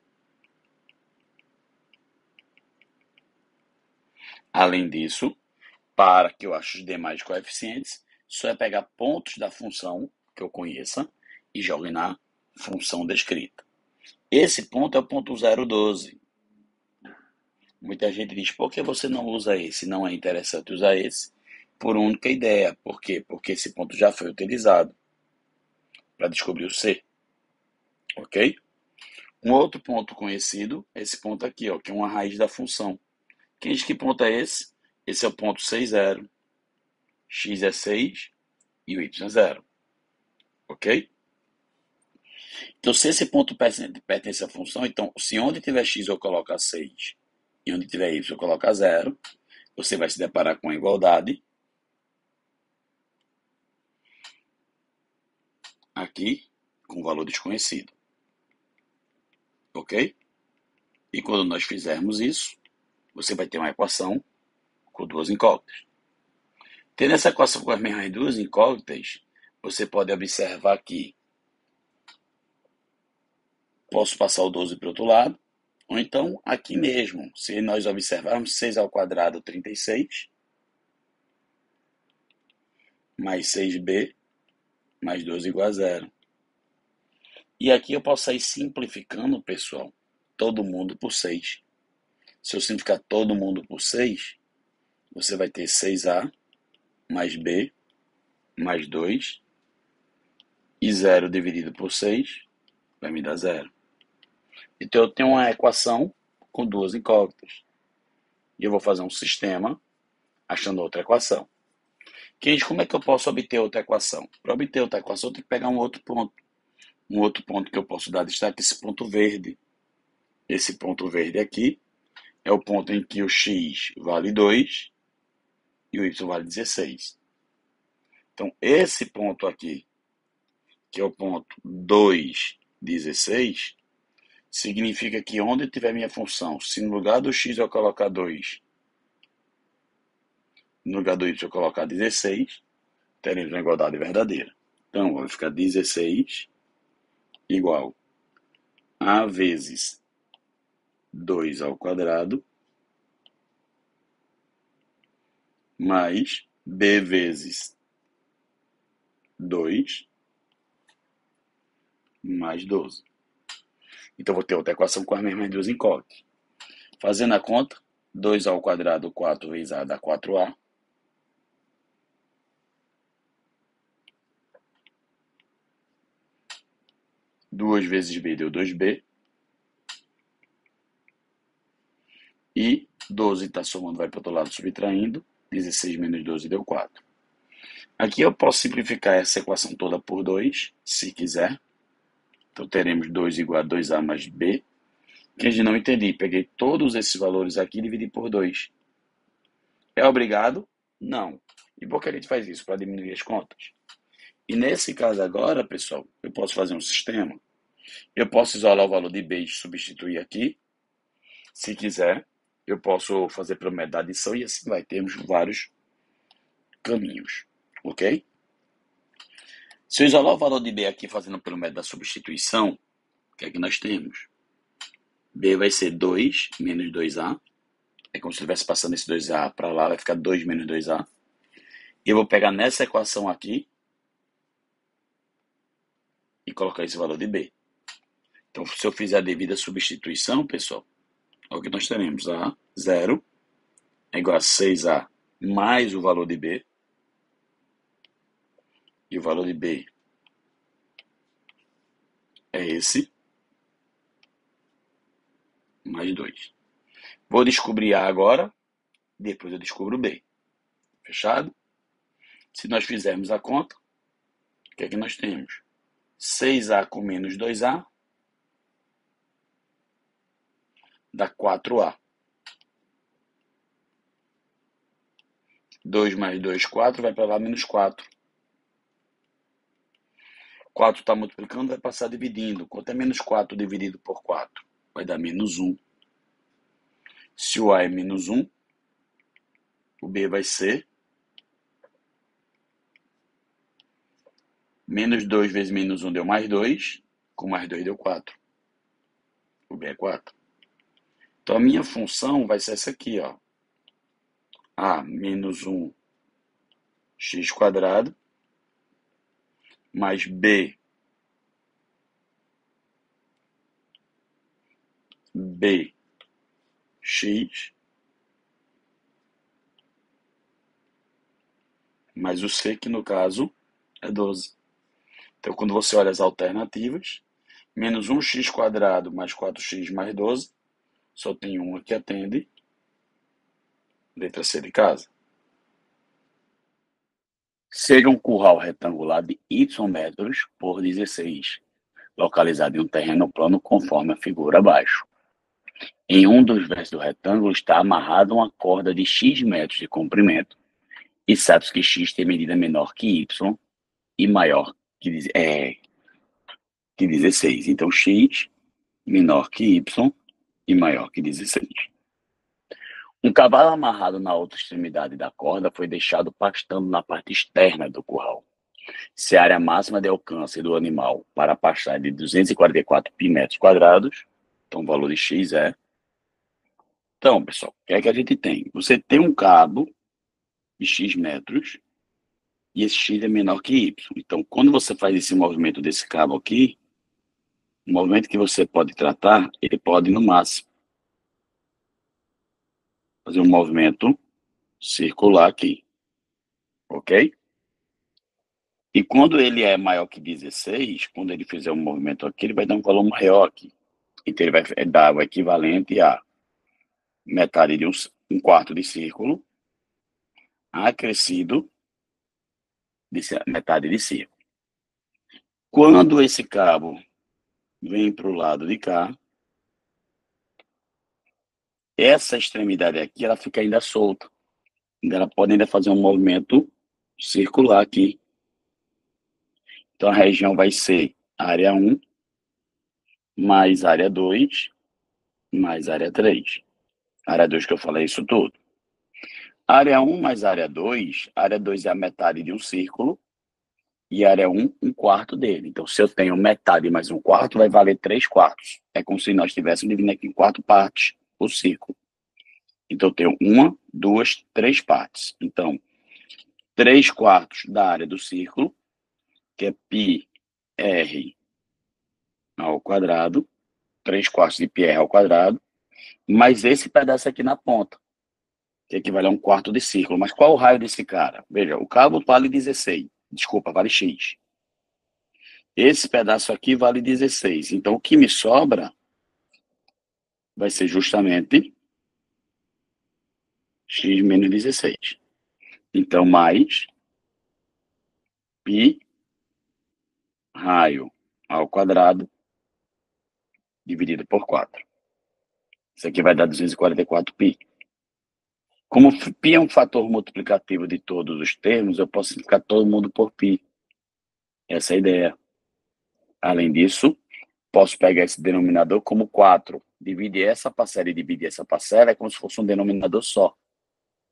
Além disso, para que eu ache os demais coeficientes, só é pegar pontos da função que eu conheça e jogue na função descrita. Esse ponto é o ponto 0,12. Muita gente diz, por que você não usa esse? Não é interessante usar esse por única ideia. Por quê? Porque esse ponto já foi utilizado para descobrir o C. Ok? Um outro ponto conhecido é esse ponto aqui, ó, que é uma raiz da função. Quem diz que ponto é esse? Esse é o ponto 6, 0. X é 6 e o Y é 0. Ok? Então, se esse ponto pertence à função, então, se onde tiver x eu colocar 6 e onde tiver y eu colocar 0, você vai se deparar com a igualdade aqui com valor desconhecido. Ok? E quando nós fizermos isso, você vai ter uma equação com duas incógnitas. Tendo essa equação com as mesmas duas incógnitas, você pode observar que posso passar o 12 para o outro lado, ou então aqui mesmo, se nós observarmos 6 ao quadrado, 36, mais 6b, mais 12 igual a 0. E aqui eu posso sair simplificando, pessoal, todo mundo por 6. Se eu simplificar todo mundo por 6, você vai ter 6a mais b mais 2 e 0 dividido por 6 vai me dar 0. Então eu tenho uma equação com duas incógnitas. E eu vou fazer um sistema achando outra equação. Gente, como é que eu posso obter outra equação? Para obter outra equação, eu tenho que pegar um outro ponto. Um outro ponto que eu posso dar destaque é esse ponto verde. Esse ponto verde aqui é o ponto em que o x vale 2 e o y vale 16. Então, esse ponto aqui, que é o ponto 2, 16, significa que onde tiver minha função, se no lugar do x eu colocar 2, no lugar do y eu colocar 16, teremos uma igualdade verdadeira. Então, vai ficar 16 igual a vezes 2 ao quadrado mais b vezes 2 mais 12. Então, vou ter outra equação com as mesmas duas incógnitas. Fazendo a conta, 2 ao quadrado, 4 vezes a dá 4a. Duas vezes b deu 2b. E 12 está somando, vai para o outro lado subtraindo. 16 menos 12 deu 4. Aqui eu posso simplificar essa equação toda por 2, se quiser. Então, teremos 2 igual a 2a mais b. Que a gente não entendi. Peguei todos esses valores aqui e dividi por 2. É obrigado? Não. E por que a gente faz isso? Para diminuir as contas. E nesse caso agora, pessoal, eu posso fazer um sistema. Eu posso isolar o valor de b e substituir aqui. Se quiser, eu posso fazer pelo método da adição e assim vai. Termos vários caminhos. Ok? Se eu isolar o valor de b aqui fazendo pelo método da substituição, o que é que nós temos? B vai ser 2 menos 2a. É como se estivesse passando esse 2a para lá, vai ficar 2 menos 2a. E eu vou pegar nessa equação aqui e colocar esse valor de b. Então, se eu fizer a devida substituição, pessoal, olha o que nós teremos. A 0 é igual a 6a mais o valor de b. E o valor de b é esse, mais 2. Vou descobrir A agora, depois eu descubro B. Fechado? Se nós fizermos a conta, o que é que nós temos? 6A com menos 2A dá 4A. 2 mais 2, 4, vai para lá menos 4. 4 está multiplicando, vai passar dividindo. Quanto é menos 4 dividido por 4? Vai dar menos 1. Se o A é menos 1, o B vai ser menos 2 vezes menos 1 deu mais 2, com mais 2 deu 4. O B é 4. Então, a minha função vai ser essa aqui, ó. A menos 1 x quadrado mais b x mais o c, que no caso é 12. Então, quando você olha as alternativas, menos 1x quadrado mais 4x mais 12, só tem uma que atende, letra C de casa. Seja um curral retangular de y metros por 16, localizado em um terreno plano conforme a figura abaixo. Em um dos versos do retângulo está amarrada uma corda de x metros de comprimento, e sabe-se que x tem medida menor que y e maior que 16. Então, x menor que y e maior que 16. Um cavalo amarrado na outra extremidade da corda foi deixado pastando na parte externa do curral. Se a área máxima de alcance do animal para pastar é de 244 metros quadrados, então o valor de x é... Então, pessoal, o que é que a gente tem? Você tem um cabo de x metros e esse x é menor que y. Então, quando você faz esse movimento desse cabo aqui, o movimento que você pode tratar, ele pode, no máximo, fazer um movimento circular aqui, ok? E quando ele é maior que 16, quando ele fizer um movimento aqui, ele vai dar um valor maior aqui. Então, ele vai dar o equivalente a metade de um quarto de círculo acrescido de metade de círculo. Quando esse cabo vem para o lado de cá, essa extremidade aqui, ela fica ainda solta. Ela pode ainda fazer um movimento circular aqui. Então, a região vai ser área 1 mais área 2, mais área 3. Área 2 que eu falei isso tudo. Área 1 mais área 2 é a metade de um círculo, e área 1, um quarto dele. Então, se eu tenho metade mais um quarto, vai valer 3 quartos. É como se nós estivéssemos dividindo aqui em 4 partes o círculo. Então, eu tenho 1, 2, 3 partes. Então, 3 quartos da área do círculo, que é πr ao quadrado, 3 quartos de πr ao quadrado, mais esse pedaço aqui na ponta, que equivale a um quarto de círculo. Mas qual o raio desse cara? Veja, o cabo vale 16. Desculpa, vale x. Esse pedaço aqui vale 16. Então, o que me sobra vai ser justamente x menos 16. Então, mais π raio ao quadrado dividido por 4. Isso aqui vai dar 244 π. Como π é um fator multiplicativo de todos os termos, eu posso simplificar todo mundo por π. Essa é a ideia. Além disso, posso pegar esse denominador como 4. Dividir essa parcela e dividir essa parcela é como se fosse um denominador só.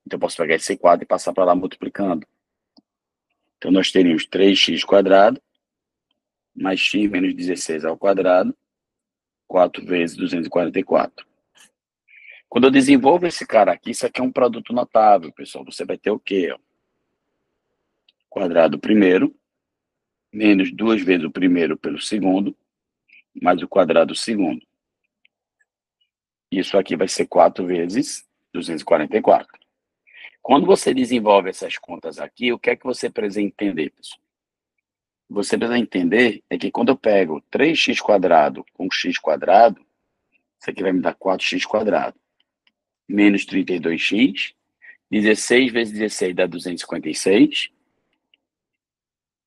Então, eu posso pegar esse 4 e passar para lá multiplicando. Então, nós teríamos 3x² mais x menos 16 ao quadrado, 4 vezes 244. Quando eu desenvolvo esse cara aqui, isso aqui é um produto notável, pessoal. Você vai ter o quê? Quadrado primeiro, menos 2 vezes o primeiro pelo segundo, mais o quadrado do segundo. Isso aqui vai ser 4 vezes 244. Quando você desenvolve essas contas aqui, o que é que você precisa entender, pessoal? Você precisa entender é que quando eu pego 3x² com x², isso aqui vai me dar 4x², menos 32x, 16 vezes 16 dá 256.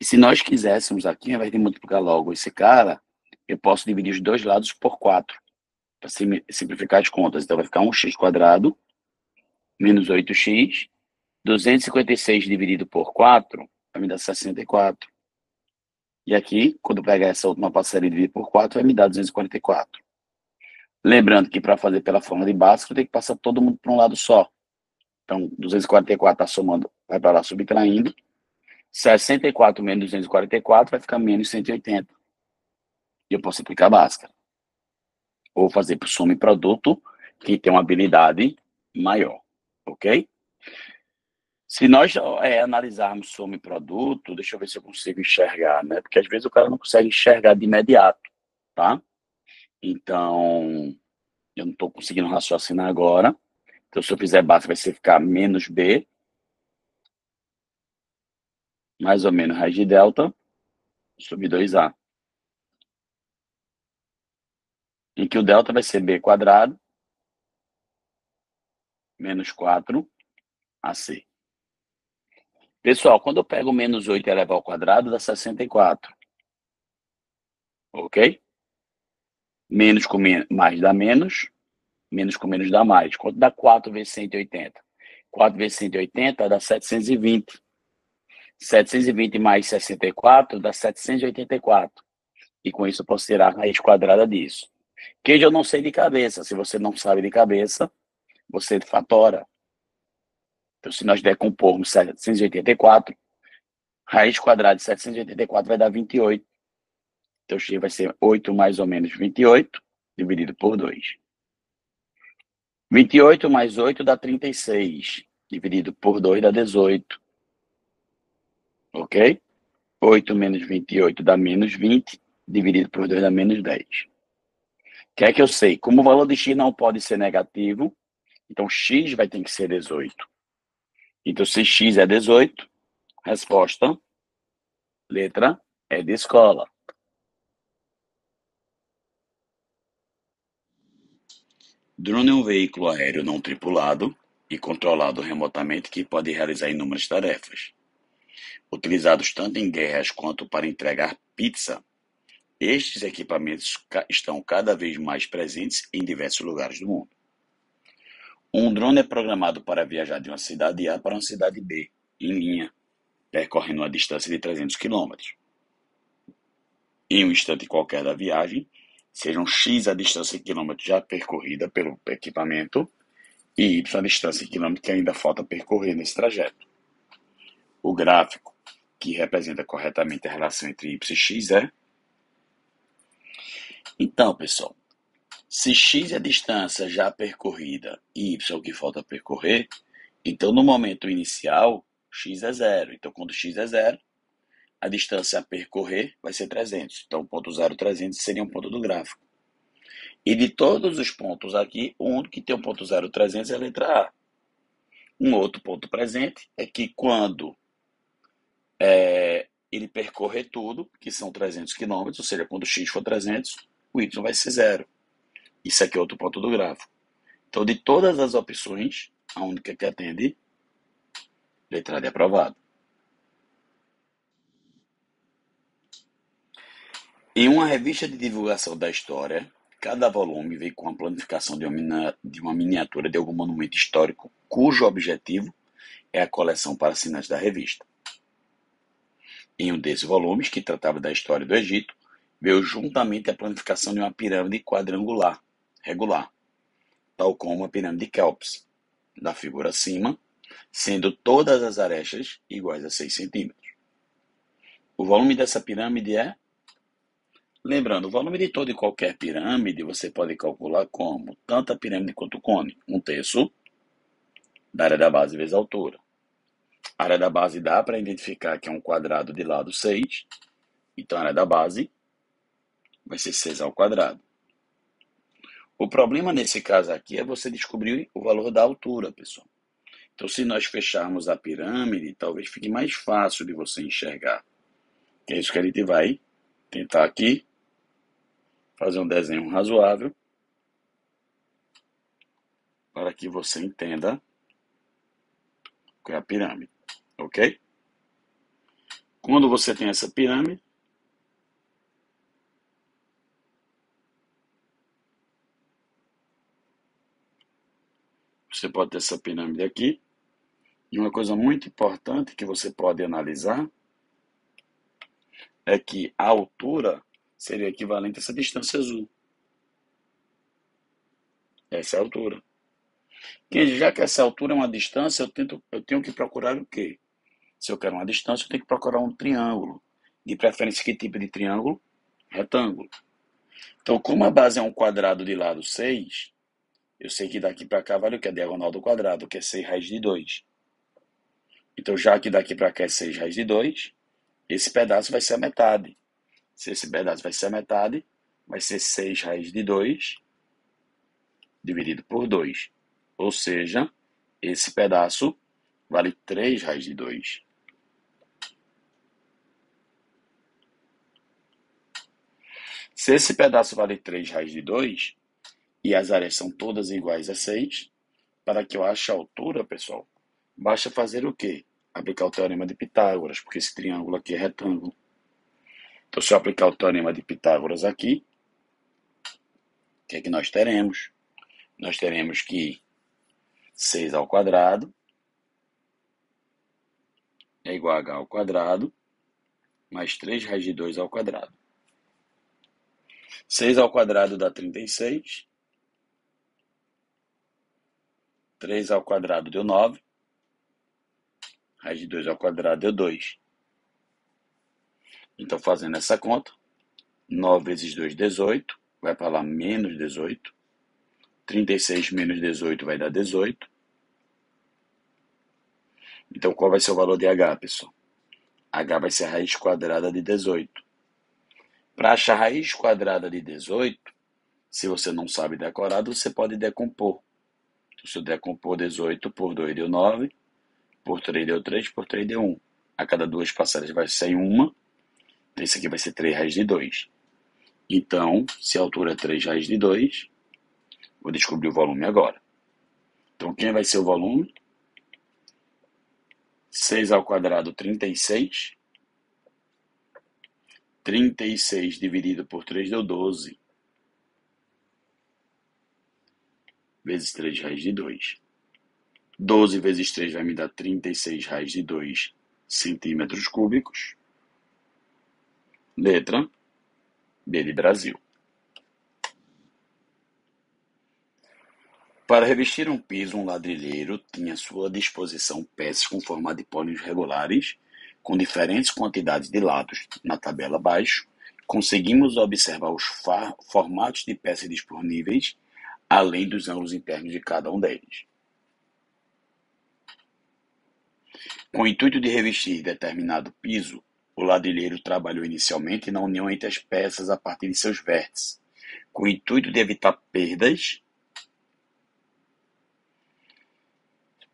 E se nós quiséssemos aqui, ao invés de multiplicar logo esse cara, eu posso dividir os dois lados por 4, para simplificar as contas. Então vai ficar 1x² menos 8x, 256 dividido por 4 vai me dar 64. E aqui, quando pegar essa última parcela e dividir por 4, vai me dar 244. Lembrando que para fazer pela forma de Bhaskara, eu tenho que passar todo mundo para um lado só. Então, 244 está somando, vai para lá subtraindo. 64 menos 244 vai ficar menos 180. E eu posso aplicar a Bhaskara. Ou fazer por soma e produto, que tem uma habilidade maior. Ok? Se nós analisarmos soma e produto, deixa eu ver se eu consigo enxergar, né? Porque às vezes o cara não consegue enxergar de imediato, tá? Então, eu não estou conseguindo raciocinar agora. Então, se eu fizer básico, vai ser ficar menos b, mais ou menos raiz de delta, sobre 2a. Em que o delta vai ser b² menos 4ac. Pessoal, quando eu pego menos 8 elevado ao quadrado, dá 64. Ok? Menos com mais dá menos com menos dá mais. Quanto dá 4 vezes 180? 4 vezes 180 dá 720. 720 mais 64 dá 784. E com isso eu posso tirar a raiz quadrada disso. Que eu não sei de cabeça. Se você não sabe de cabeça, você fatora. Então, se nós decompormos 784, raiz quadrada de 784 vai dar 28. Então, x vai ser 8 mais ou menos 28, dividido por 2. 28 mais 8 dá 36, dividido por 2 dá 18. Ok? 8 menos 28 dá menos 20, dividido por 2 dá menos 10. O que é que eu sei? Como o valor de x não pode ser negativo, então x vai ter que ser 18. Então, se x é 18, resposta, letra é de escola. Drone é um veículo aéreo não tripulado e controlado remotamente que pode realizar inúmeras tarefas. Utilizados tanto em guerras quanto para entregar pizza, estes equipamentos estão cada vez mais presentes em diversos lugares do mundo. Um drone é programado para viajar de uma cidade A para uma cidade B, em linha, percorrendo uma distância de 300 km. Em um instante qualquer da viagem, sejam x a distância em quilômetros já percorrida pelo equipamento e y a distância em quilômetros que ainda falta percorrer nesse trajeto. O gráfico que representa corretamente a relação entre y e x é... Então, pessoal, se x é a distância já percorrida e y é o que falta percorrer, então no momento inicial, x é zero. Então, quando x é zero, a distância a percorrer vai ser 300. Então, ponto 0, 300 seria um ponto do gráfico. E de todos os pontos aqui, o único que tem um ponto 0, 300 é a letra A. Um outro ponto presente é que quando ele percorrer tudo, que são 300 km, ou seja, quando x for 300, o y vai ser zero. Isso aqui é outro ponto do gráfico. Então, de todas as opções, a única que atende, letra D aprovado. Em uma revista de divulgação da história, cada volume vem com a planificação de uma miniatura de algum monumento histórico, cujo objetivo é a coleção para assinantes da revista. Em um desses volumes, que tratava da história do Egito, veio juntamente a planificação de uma pirâmide quadrangular, regular, tal como a pirâmide de Kéops, da figura acima, sendo todas as arestas iguais a 6 centímetros. O volume dessa pirâmide é... Lembrando, o volume de toda e qualquer pirâmide você pode calcular como tanto a pirâmide quanto o cone, 1/3 da área da base vezes a altura. A área da base dá para identificar que é um quadrado de lado 6, então a área da base vai ser 6 ao quadrado. O problema nesse caso aqui é você descobrir o valor da altura, pessoal. Então, se nós fecharmos a pirâmide, talvez fique mais fácil de você enxergar. Que é isso que a gente vai tentar aqui fazer um desenho razoável para que você entenda o que é a pirâmide, ok? Quando você tem essa pirâmide, você pode ter essa pirâmide aqui, e uma coisa muito importante que você pode analisar é que a altura seria equivalente a essa distância azul. Essa é a altura. Já que essa altura é uma distância, eu tenho que procurar o quê? Se eu quero uma distância, eu tenho que procurar um triângulo. De preferência, que tipo de triângulo? Retângulo. Então, como a base é um quadrado de lado 6, eu sei que daqui para cá vale o que? A diagonal do quadrado, que é 6 raiz de 2. Então, já que daqui para cá é 6 raiz de 2, esse pedaço vai ser a metade. Se esse pedaço vai ser a metade, vai ser 6 raiz de 2 dividido por 2. Ou seja, esse pedaço vale 3 raiz de 2. Se esse pedaço vale 3 raiz de 2, e as áreas são todas iguais a 6, para que eu ache a altura, pessoal, basta fazer o quê? Aplicar o teorema de Pitágoras, porque esse triângulo aqui é retângulo. Então, se eu aplicar o teorema de Pitágoras aqui, o que é que nós teremos? Nós teremos que 6 ao quadrado é igual a h ao quadrado mais 3 raiz de 2 ao quadrado. 6 ao quadrado dá 36. 3 ao quadrado deu 9. Raiz de 2 ao quadrado deu 2. Então, fazendo essa conta, 9 vezes 2, 18. Vai para lá menos 18. 36 menos 18 vai dar 18. Então, qual vai ser o valor de h, pessoal? H vai ser a raiz quadrada de 18. Para achar a raiz quadrada de 18, se você não sabe decorado, você pode decompor. Então, se eu decompor 18 por 2 deu 9, por 3 deu 3, por 3 deu 1. A cada duas passadas vai sair uma. Então, isso aqui vai ser 3 raiz de 2. Então, se a altura é 3 raiz de 2, vou descobrir o volume agora. Então, quem vai ser o volume? 6 ao quadrado, 36. 36 dividido por 3 deu 12. Vezes 3 raiz de 2. 12 vezes 3 vai me dar 36 raiz de 2 centímetros cúbicos. Letra B de Brasil. Para revestir um piso, um ladrilheiro tinha à sua disposição peças com formato de polígonos regulares, com diferentes quantidades de lados. Na tabela abaixo, conseguimos observar os formatos de peças disponíveis, além dos ângulos internos de cada um deles. Com o intuito de revestir determinado piso, o ladrilheiro trabalhou inicialmente na união entre as peças a partir de seus vértices, com o intuito de evitar perdas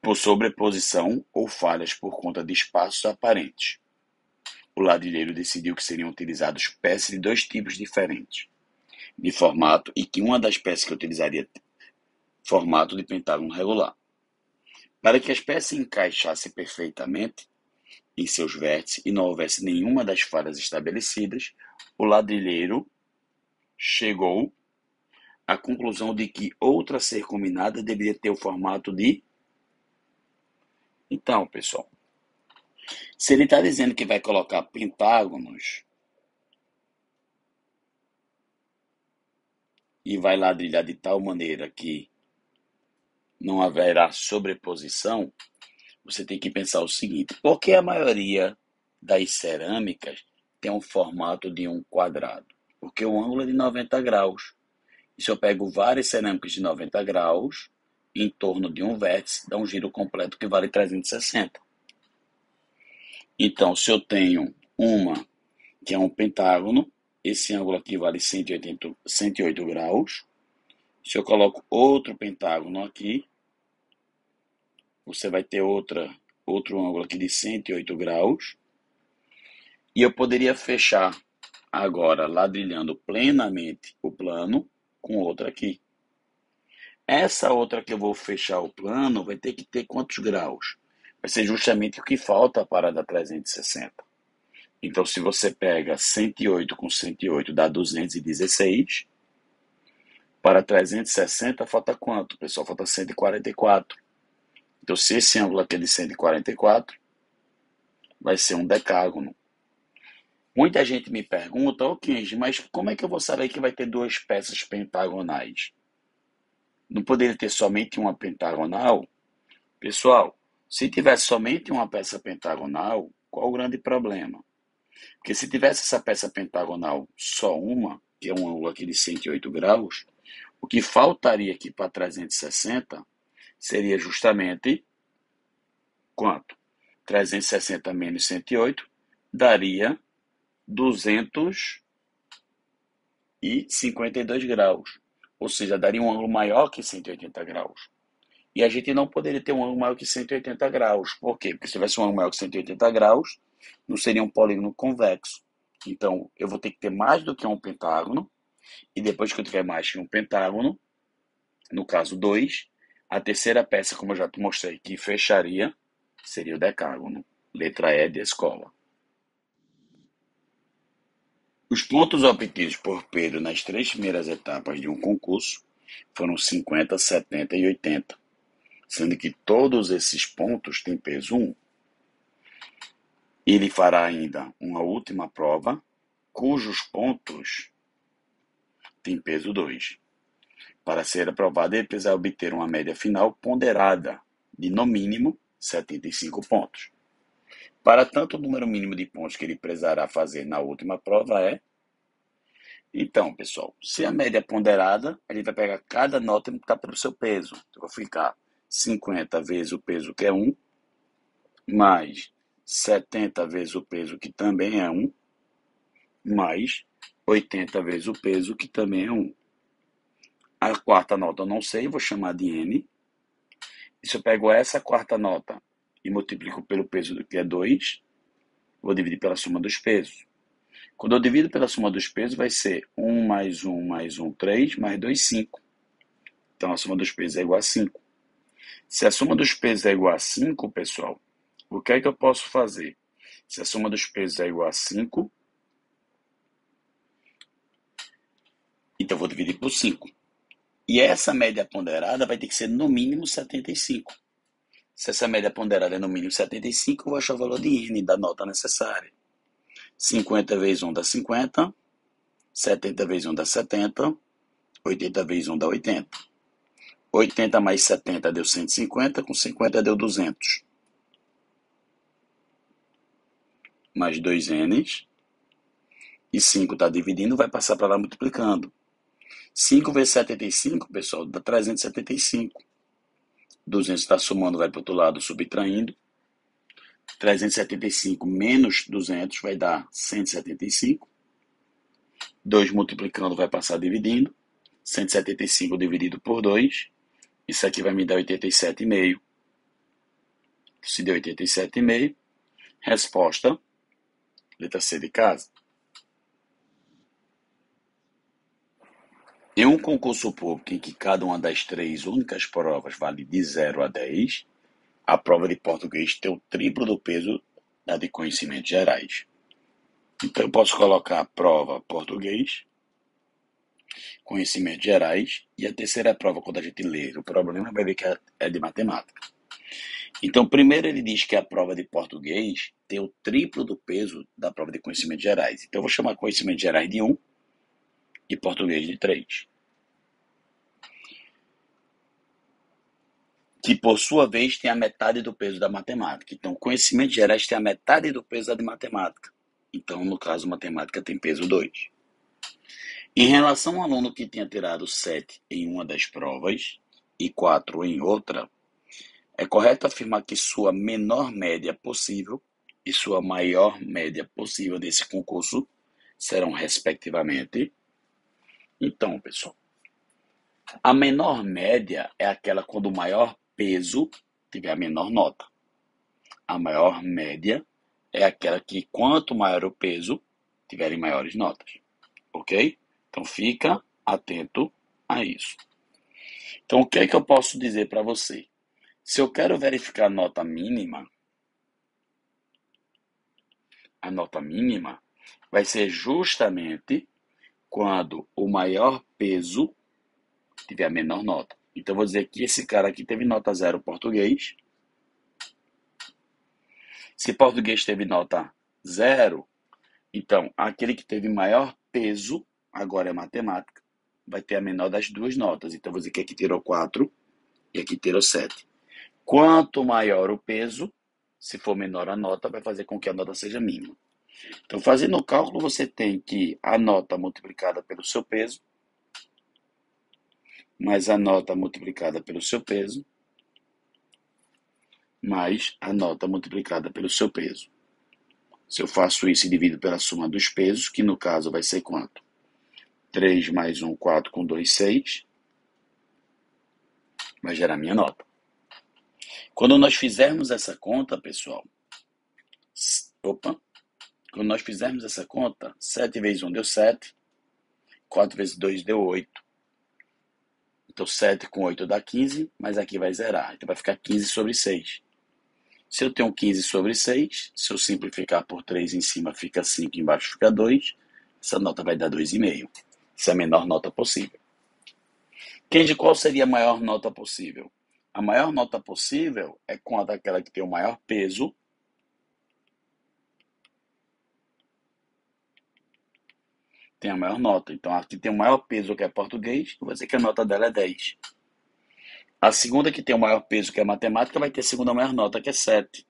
por sobreposição ou falhas por conta de espaços aparentes. O ladrilheiro decidiu que seriam utilizadas peças de dois tipos diferentes de formato e que uma das peças que utilizaria formato de pentágono regular. Para que as peças se encaixassem perfeitamente em seus vértices e não houvesse nenhuma das falhas estabelecidas, o ladrilheiro chegou à conclusão de que outra a ser combinada deveria ter o formato de... Então, pessoal, se ele está dizendo que vai colocar pentágonos e vai ladrilhar de tal maneira que não haverá sobreposição, você tem que pensar o seguinte: por que a maioria das cerâmicas tem um formato de um quadrado? Porque o ângulo é de 90 graus. E se eu pego várias cerâmicas de 90 graus, em torno de um vértice, dá um giro completo que vale 360. Então, se eu tenho uma que é um pentágono, esse ângulo aqui vale 108 graus. Se eu coloco outro pentágono aqui, você vai ter outro ângulo aqui de 108 graus. E eu poderia fechar agora, ladrilhando plenamente o plano, com outra aqui. Essa outra que eu vou fechar o plano vai ter que ter quantos graus? Vai ser justamente o que falta para dar 360. Então, se você pega 108 com 108, dá 216. Para 360, falta quanto, pessoal? Falta 144. Então, se esse ângulo aqui é de 144, vai ser um decágono. Muita gente me pergunta, Kenji, mas como é que eu vou saber que vai ter duas peças pentagonais? Não poderia ter somente uma pentagonal? Pessoal, se tivesse somente uma peça pentagonal, qual o grande problema? Porque se tivesse essa peça pentagonal só uma, que é um ângulo aqui de 108 graus, o que faltaria aqui para 360 seria justamente quanto? 360 menos 108 daria 252 graus. Ou seja, daria um ângulo maior que 180 graus. E a gente não poderia ter um ângulo maior que 180 graus. Por quê? Porque se tivesse um ângulo maior que 180 graus, não seria um polígono convexo. Então, eu vou ter que ter mais do que um pentágono. E depois que eu tiver mais que um pentágono, no caso 2, a terceira peça, como eu já te mostrei, que fecharia, seria o decágono. Letra E de escola. Os pontos obtidos por Pedro nas 3 primeiras etapas de um concurso foram 50, 70 e 80, sendo que todos esses pontos têm peso 1. Ele fará ainda uma última prova, cujos pontos têm peso 2. Para ser aprovado, ele precisa obter uma média final ponderada de, no mínimo, 75 pontos. Para tanto, o número mínimo de pontos que ele precisará fazer na última prova é... Então, pessoal, se a média é ponderada, a gente vai pegar cada nota e multiplicar pelo seu peso. Então, vai ficar 50 vezes o peso, que é 1, mais 70 vezes o peso, que também é 1, mais 80 vezes o peso, que também é 1. A quarta nota eu não sei, vou chamar de N. E se eu pego essa quarta nota e multiplico pelo peso, que é 2, vou dividir pela soma dos pesos. Quando eu divido pela soma dos pesos, vai ser 1 mais 1 mais 1, 3, mais 2, 5. Então, a soma dos pesos é igual a 5. Se a soma dos pesos é igual a 5, pessoal, o que é que eu posso fazer? Se a soma dos pesos é igual a 5, então eu vou dividir por 5. E essa média ponderada vai ter que ser no mínimo 75. Se essa média ponderada é no mínimo 75, eu vou achar o valor de N da nota necessária. 50 vezes 1 dá 50, 70 vezes 1 dá 70, 80 vezes 1 dá 80. 80 mais 70 deu 150, com 50 deu 200. Mais 2N. E 5 está dividindo, vai passar para lá multiplicando. 5 vezes 75, pessoal, dá 375. 200 está somando, vai para o outro lado, subtraindo. 375 menos 200 vai dar 175. 2 multiplicando vai passar dividindo. 175 dividido por 2. Isso aqui vai me dar 87,5. Se deu 87,5, resposta, letra C de casa. Em um concurso público em que cada uma das 3 únicas provas vale de 0 a 10, a prova de português tem o triplo do peso da de conhecimentos gerais. Então, eu posso colocar a prova português, conhecimentos gerais, e a terceira prova, quando a gente ler o problema, vai ver que é de matemática. Então, primeiro ele diz que a prova de português tem o triplo do peso da prova de conhecimentos gerais. Então, eu vou chamar conhecimentos gerais de 1 e português de 3. Que, por sua vez, tem a metade do peso da matemática. Então, conhecimentos gerais tem a metade do peso da de matemática. Então, no caso, matemática tem peso 2. Em relação ao aluno que tinha tirado 7 em uma das provas e 4 em outra, é correto afirmar que sua menor média possível e sua maior média possível desse concurso serão, respectivamente. Então, pessoal, a menor média é aquela quando o maior peso tiver a menor nota. A maior média é aquela que, quanto maior o peso, tiverem maiores notas. Ok? Então, fica atento a isso. Então, o que é que eu posso dizer para você? Se eu quero verificar a nota mínima vai ser justamente quando o maior peso tiver a menor nota. Então, eu vou dizer que esse cara aqui teve nota 0 português. Se português teve nota 0, então aquele que teve maior peso, agora é matemática, vai ter a menor das duas notas. Então, eu vou dizer que aqui tirou 4 e aqui tirou 7. Quanto maior o peso, se for menor a nota, vai fazer com que a nota seja mínima. Então, fazendo o cálculo, você tem que a nota multiplicada pelo seu peso, mais a nota multiplicada pelo seu peso, mais a nota multiplicada pelo seu peso. Se eu faço isso e divido pela soma dos pesos, que no caso vai ser quanto? 3 mais 1, 4, com 2, 6. Vai gerar minha nota. Quando nós fizermos essa conta, pessoal, quando nós fizermos essa conta, 7 vezes 1 deu 7, 4 vezes 2 deu 8. Então, 7 com 8 dá 15, mas aqui vai zerar. Então, vai ficar 15 sobre 6. Se eu tenho 15 sobre 6, se eu simplificar por 3 em cima, fica 5, embaixo fica 2. Essa nota vai dar 2,5. Essa é a menor nota possível. Kendi, qual seria a maior nota possível? A maior nota possível é quando aquela que tem o maior peso tem a maior nota. Então, aqui tem o maior peso, que é português, eu vou dizer que a nota dela é 10. A segunda, que tem o maior peso, que é matemática, vai ter a segunda maior nota, que é 7.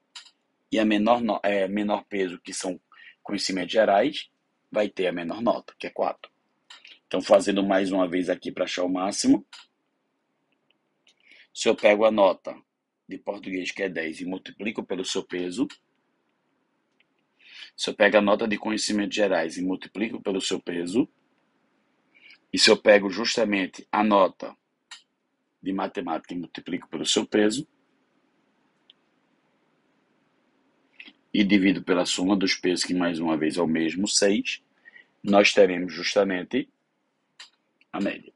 E a menor peso, que são conhecimentos gerais, vai ter a menor nota, que é 4. Então, fazendo mais uma vez aqui para achar o máximo, se eu pego a nota de português, que é 10, e multiplico pelo seu peso, se eu pego a nota de conhecimentos gerais e multiplico pelo seu peso, e se eu pego justamente a nota de matemática e multiplico pelo seu peso, e divido pela soma dos pesos, que mais uma vez é o mesmo, 6, nós teremos justamente a média.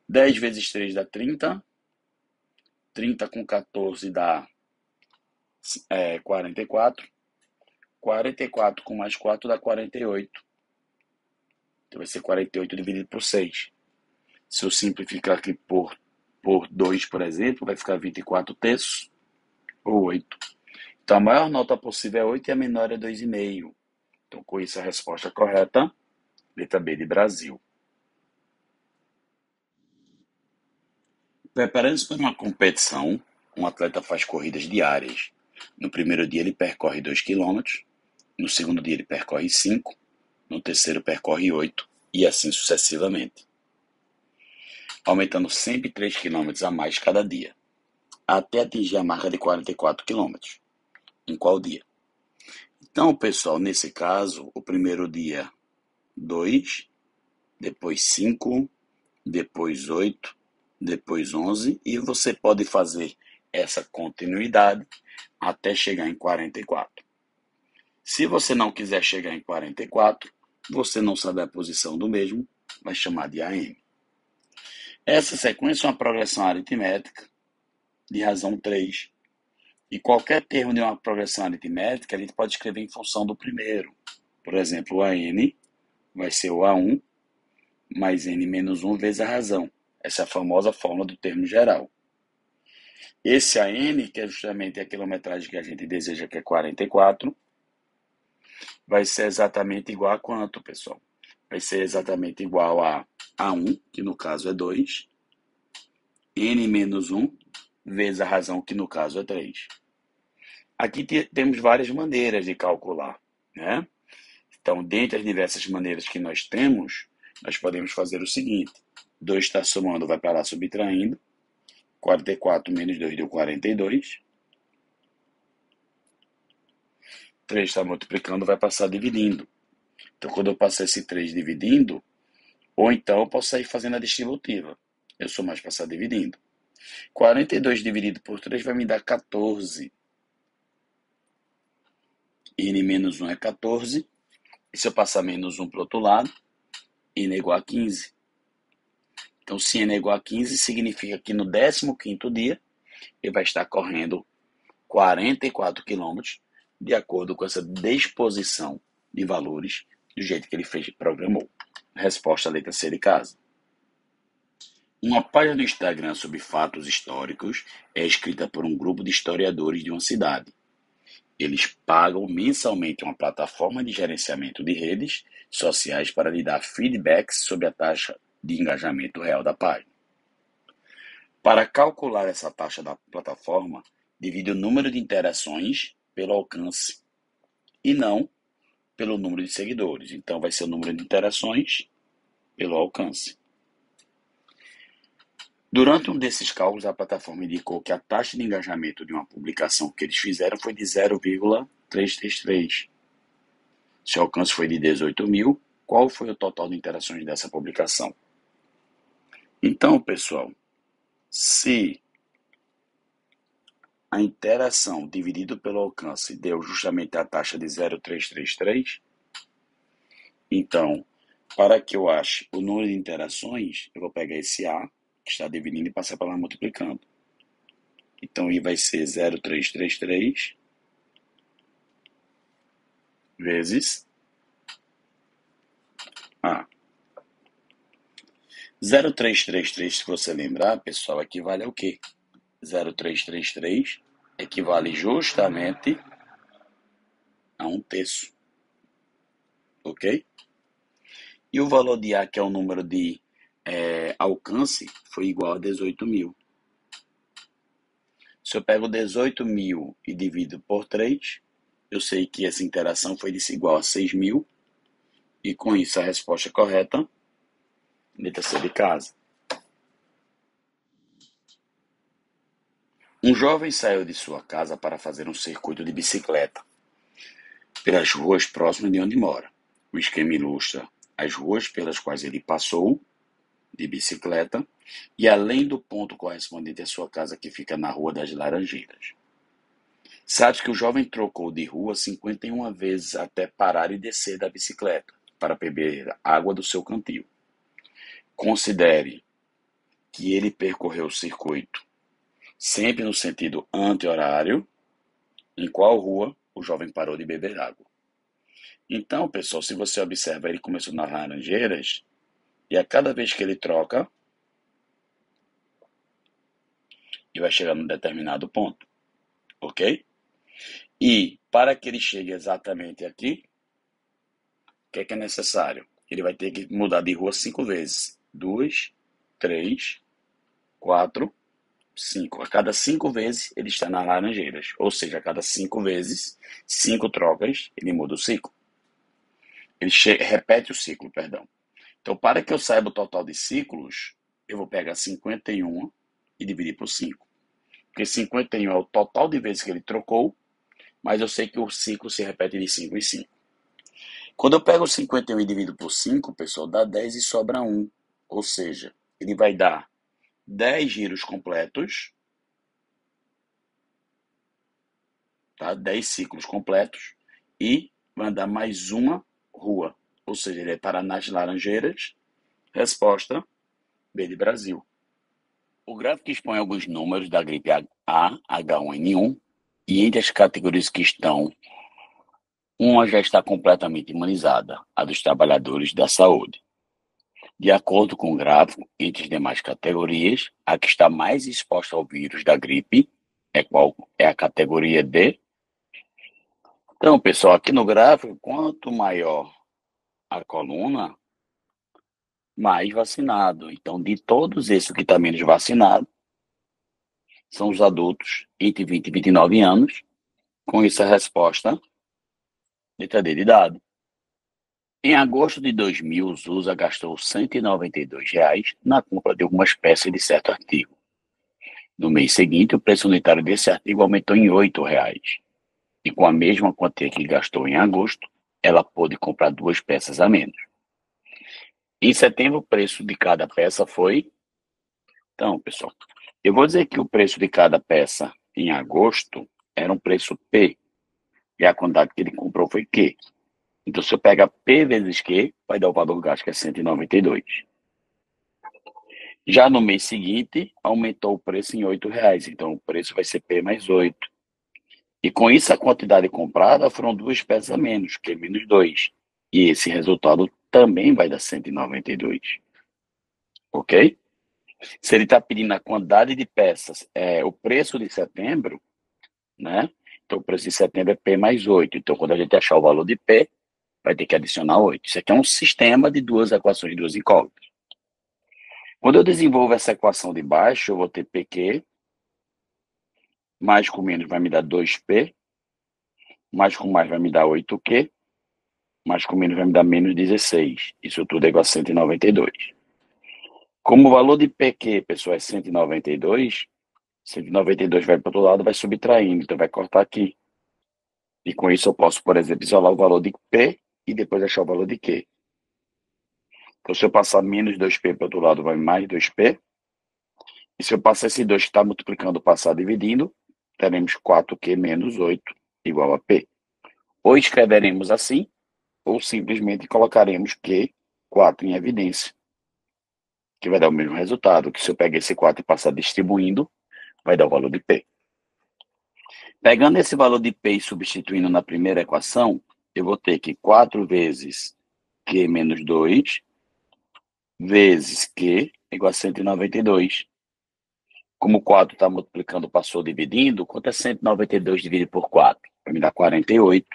10 vezes 3 dá 30. 30 com 14 dá 44. 44 com mais 4 dá 48. Então vai ser 48 dividido por 6. Se eu simplificar aqui por 2, por exemplo, vai ficar 24 terços, ou 8. Então a maior nota possível é 8 e a menor é 2,5. Então, com isso, a resposta correta, letra B de Brasil. Preparando-se para uma competição, um atleta faz corridas diárias. No primeiro dia ele percorre 2 quilômetros, no segundo dia ele percorre 5, no terceiro percorre 8 e assim sucessivamente, aumentando sempre 3 quilômetros a mais cada dia, até atingir a marca de 44 quilômetros. Em qual dia? Então, pessoal, nesse caso, o primeiro dia 2, depois 5, depois 8, depois 11, e você pode fazer essa continuidade até chegar em 44. Se você não quiser chegar em 44, você não sabe a posição do mesmo, vai chamar de AM. Essa sequência é uma progressão aritmética de razão 3. E qualquer termo de uma progressão aritmética, a gente pode escrever em função do primeiro. Por exemplo, o AN vai ser o A1 mais N menos 1 vezes a razão. Essa é a famosa fórmula do termo geral. Esse AN, que é justamente a quilometragem que a gente deseja, que é 44, vai ser exatamente igual a quanto, pessoal? Vai ser exatamente igual a A1, que no caso é 2, N menos 1, vezes a razão, que no caso é 3. Aqui temos várias maneiras de calcular, né? Então, dentre as diversas maneiras que nós temos, nós podemos fazer o seguinte: 2 está somando, vai para lá subtraindo, 44 menos 2 deu 42, 3 está multiplicando, vai passar dividindo. Então, quando eu passar esse 3 dividindo, ou então eu posso sair fazendo a distributiva. Eu sou mais passar dividindo. 42 dividido por 3 vai me dar 14. N menos 1 é 14. E se eu passar menos 1 para o outro lado, N é igual a 15. Então, se N é igual a 15, significa que no 15º dia, ele vai estar correndo 44 quilômetros, de acordo com essa disposição de valores, do jeito que ele programou. Resposta letra C de casa. Uma página do Instagram sobre fatos históricos é escrita por um grupo de historiadores de uma cidade. Eles pagam mensalmente uma plataforma de gerenciamento de redes sociais para lhe dar feedbacks sobre a taxa de engajamento real da página. Para calcular essa taxa da plataforma, divide o número de interações pelo alcance e não pelo número de seguidores. Então, vai ser o número de interações pelo alcance. Durante um desses cálculos, a plataforma indicou que a taxa de engajamento de uma publicação que eles fizeram foi de 0,333. Se o alcance foi de 18 mil, qual foi o total de interações dessa publicação? Então, pessoal, se a interação dividido pelo alcance deu justamente a taxa de 0,333, então, para que eu ache o número de interações, eu vou pegar esse A, que está dividindo, e passar para lá multiplicando. Então, I vai ser 0,333 vezes A. 0,333, se você lembrar, pessoal, equivale ao quê? 0,333 equivale justamente a 1/3. Ok? E o valor de A, que é o número de alcance, foi igual a 18 mil. Se eu pego 18 mil e divido por 3, eu sei que essa interação foi igual a 6 mil. E com isso a resposta correta, letra C de casa. Um jovem saiu de sua casa para fazer um circuito de bicicleta pelas ruas próximas de onde mora. O esquema ilustra as ruas pelas quais ele passou de bicicleta e além do ponto correspondente à sua casa, que fica na Rua das Laranjeiras. Sabe que o jovem trocou de rua 51 vezes até parar e descer da bicicleta para beber água do seu cantil. Considere que ele percorreu o circuito sempre no sentido anti-horário, em qual rua o jovem parou de beber água. Então, pessoal, se você observa, ele começou nas Laranjeiras e a cada vez que ele troca, ele vai chegar num determinado ponto, ok? E para que ele chegue exatamente aqui, o que é necessário? Ele vai ter que mudar de rua 5 vezes. 2, 3, 4 5. A cada 5 vezes, ele está nas Laranjeiras. Ou seja, a cada 5 vezes, 5 trocas, ele muda o ciclo. Ele repete o ciclo, perdão. Então, para que eu saiba o total de ciclos, eu vou pegar 51 e dividir por 5. Porque 51 é o total de vezes que ele trocou, mas eu sei que o ciclo se repete de 5 em 5. Quando eu pego 51 e divido por 5, pessoal, dá 10 e sobra 1. Ou seja, ele vai dar 10 giros completos, tá? 10 ciclos completos, e vai dar mais uma rua. Ou seja, ele estará nas Laranjeiras. Resposta: B de Brasil. O gráfico expõe alguns números da gripe A, H1N1, e entre as categorias que estão, uma já está completamente imunizada, a dos trabalhadores da saúde. De acordo com o gráfico, entre as demais categorias, a que está mais exposta ao vírus da gripe é qual? É a categoria D. Então, pessoal, aqui no gráfico, quanto maior a coluna, mais vacinado. Então, de todos esses que estão menos vacinados, são os adultos entre 20 e 29 anos. Com isso, a resposta, letra D de dado. Em agosto de 2000, o SUSA gastou R$ 192 na compra de algumas peças de certo artigo. No mês seguinte, o preço unitário desse artigo aumentou em R$ 8,00. E com a mesma quantia que gastou em agosto, ela pôde comprar 2 peças a menos. Em setembro, o preço de cada peça foi... Então, pessoal, eu vou dizer que o preço de cada peça em agosto era um preço P, e a quantidade que ele comprou foi Q. Então, se eu pegar P vezes Q, vai dar o valor gasto, que é 192. Já no mês seguinte, aumentou o preço em R$ 8,00. Então, o preço vai ser P mais 8. E com isso, a quantidade comprada foram 2 peças a menos, que é menos 2. E esse resultado também vai dar 192. Ok? Se ele está pedindo a quantidade de peças, o preço de setembro, né? Então, o preço de setembro é P mais 8. Então, quando a gente achar o valor de P, vai ter que adicionar 8. Isso aqui é um sistema de duas equações de duas incógnitas. Quando eu desenvolvo essa equação de baixo, eu vou ter PQ, mais com menos vai me dar 2P, mais com mais vai me dar 8Q, mais com menos vai me dar menos 16. Isso tudo é igual a 192. Como o valor de PQ, pessoal, é 192, 192 vai para o outro lado, vai subtraindo, então vai cortar aqui. E com isso eu posso, por exemplo, isolar o valor de P e depois achar o valor de Q. Então, se eu passar menos 2P para o outro lado, vai mais 2P. E se eu passar esse 2 que está multiplicando, passar dividindo, teremos 4Q menos 8 igual a P. Ou escreveremos assim, ou simplesmente colocaremos Q4 em evidência, que vai dar o mesmo resultado, que se eu pegar esse 4 e passar distribuindo, vai dar o valor de P. Pegando esse valor de P e substituindo na primeira equação, eu vou ter que 4 vezes Q menos 2 vezes Q igual a 192. Como 4 está multiplicando, passou dividindo, quanto é 192 dividido por 4? Vai me dar 48.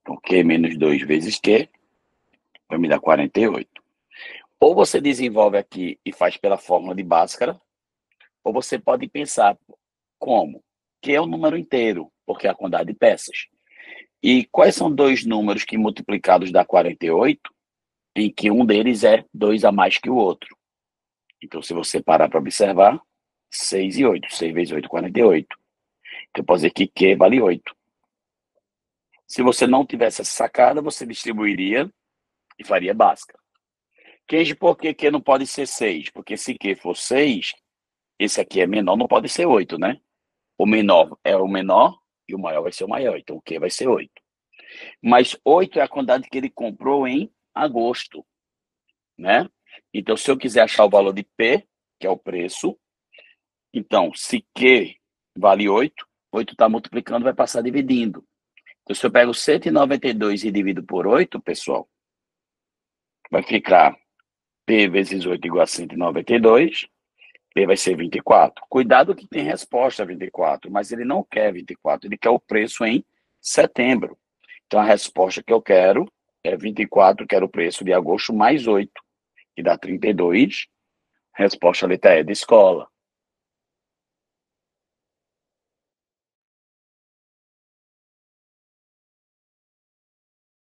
Então, Q menos 2 vezes Q vai me dar 48. Ou você desenvolve aqui e faz pela fórmula de Bhaskara, ou você pode pensar como? Que é um número inteiro, porque é a quantidade de peças. E quais são dois números que multiplicados dá 48, em que um deles é 2 a mais que o outro? Então, se você parar para observar, 6 e 8. 6 vezes 8, 48. Então, eu posso dizer que Q vale 8. Se você não tivesse essa sacada, você distribuiria e faria Bhaskara. Kenji, por que Q não pode ser 6? Porque se Q for 6, esse aqui é menor, não pode ser 8, né? O menor é o menor e o maior vai ser o maior. Então, o Q vai ser 8. Mas 8 é a quantidade que ele comprou em agosto, né? Então, se eu quiser achar o valor de P, que é o preço, então, se Q vale 8, 8 está multiplicando, vai passar dividindo. Então, se eu pego 192 e divido por 8, pessoal, vai ficar P vezes 8 igual a 192, P vai ser 24. Cuidado que tem resposta a 24, mas ele não quer 24, ele quer o preço em setembro. Então, a resposta que eu quero é 24, quero o preço de agosto, mais 8, que dá 32. Resposta letra E de escola.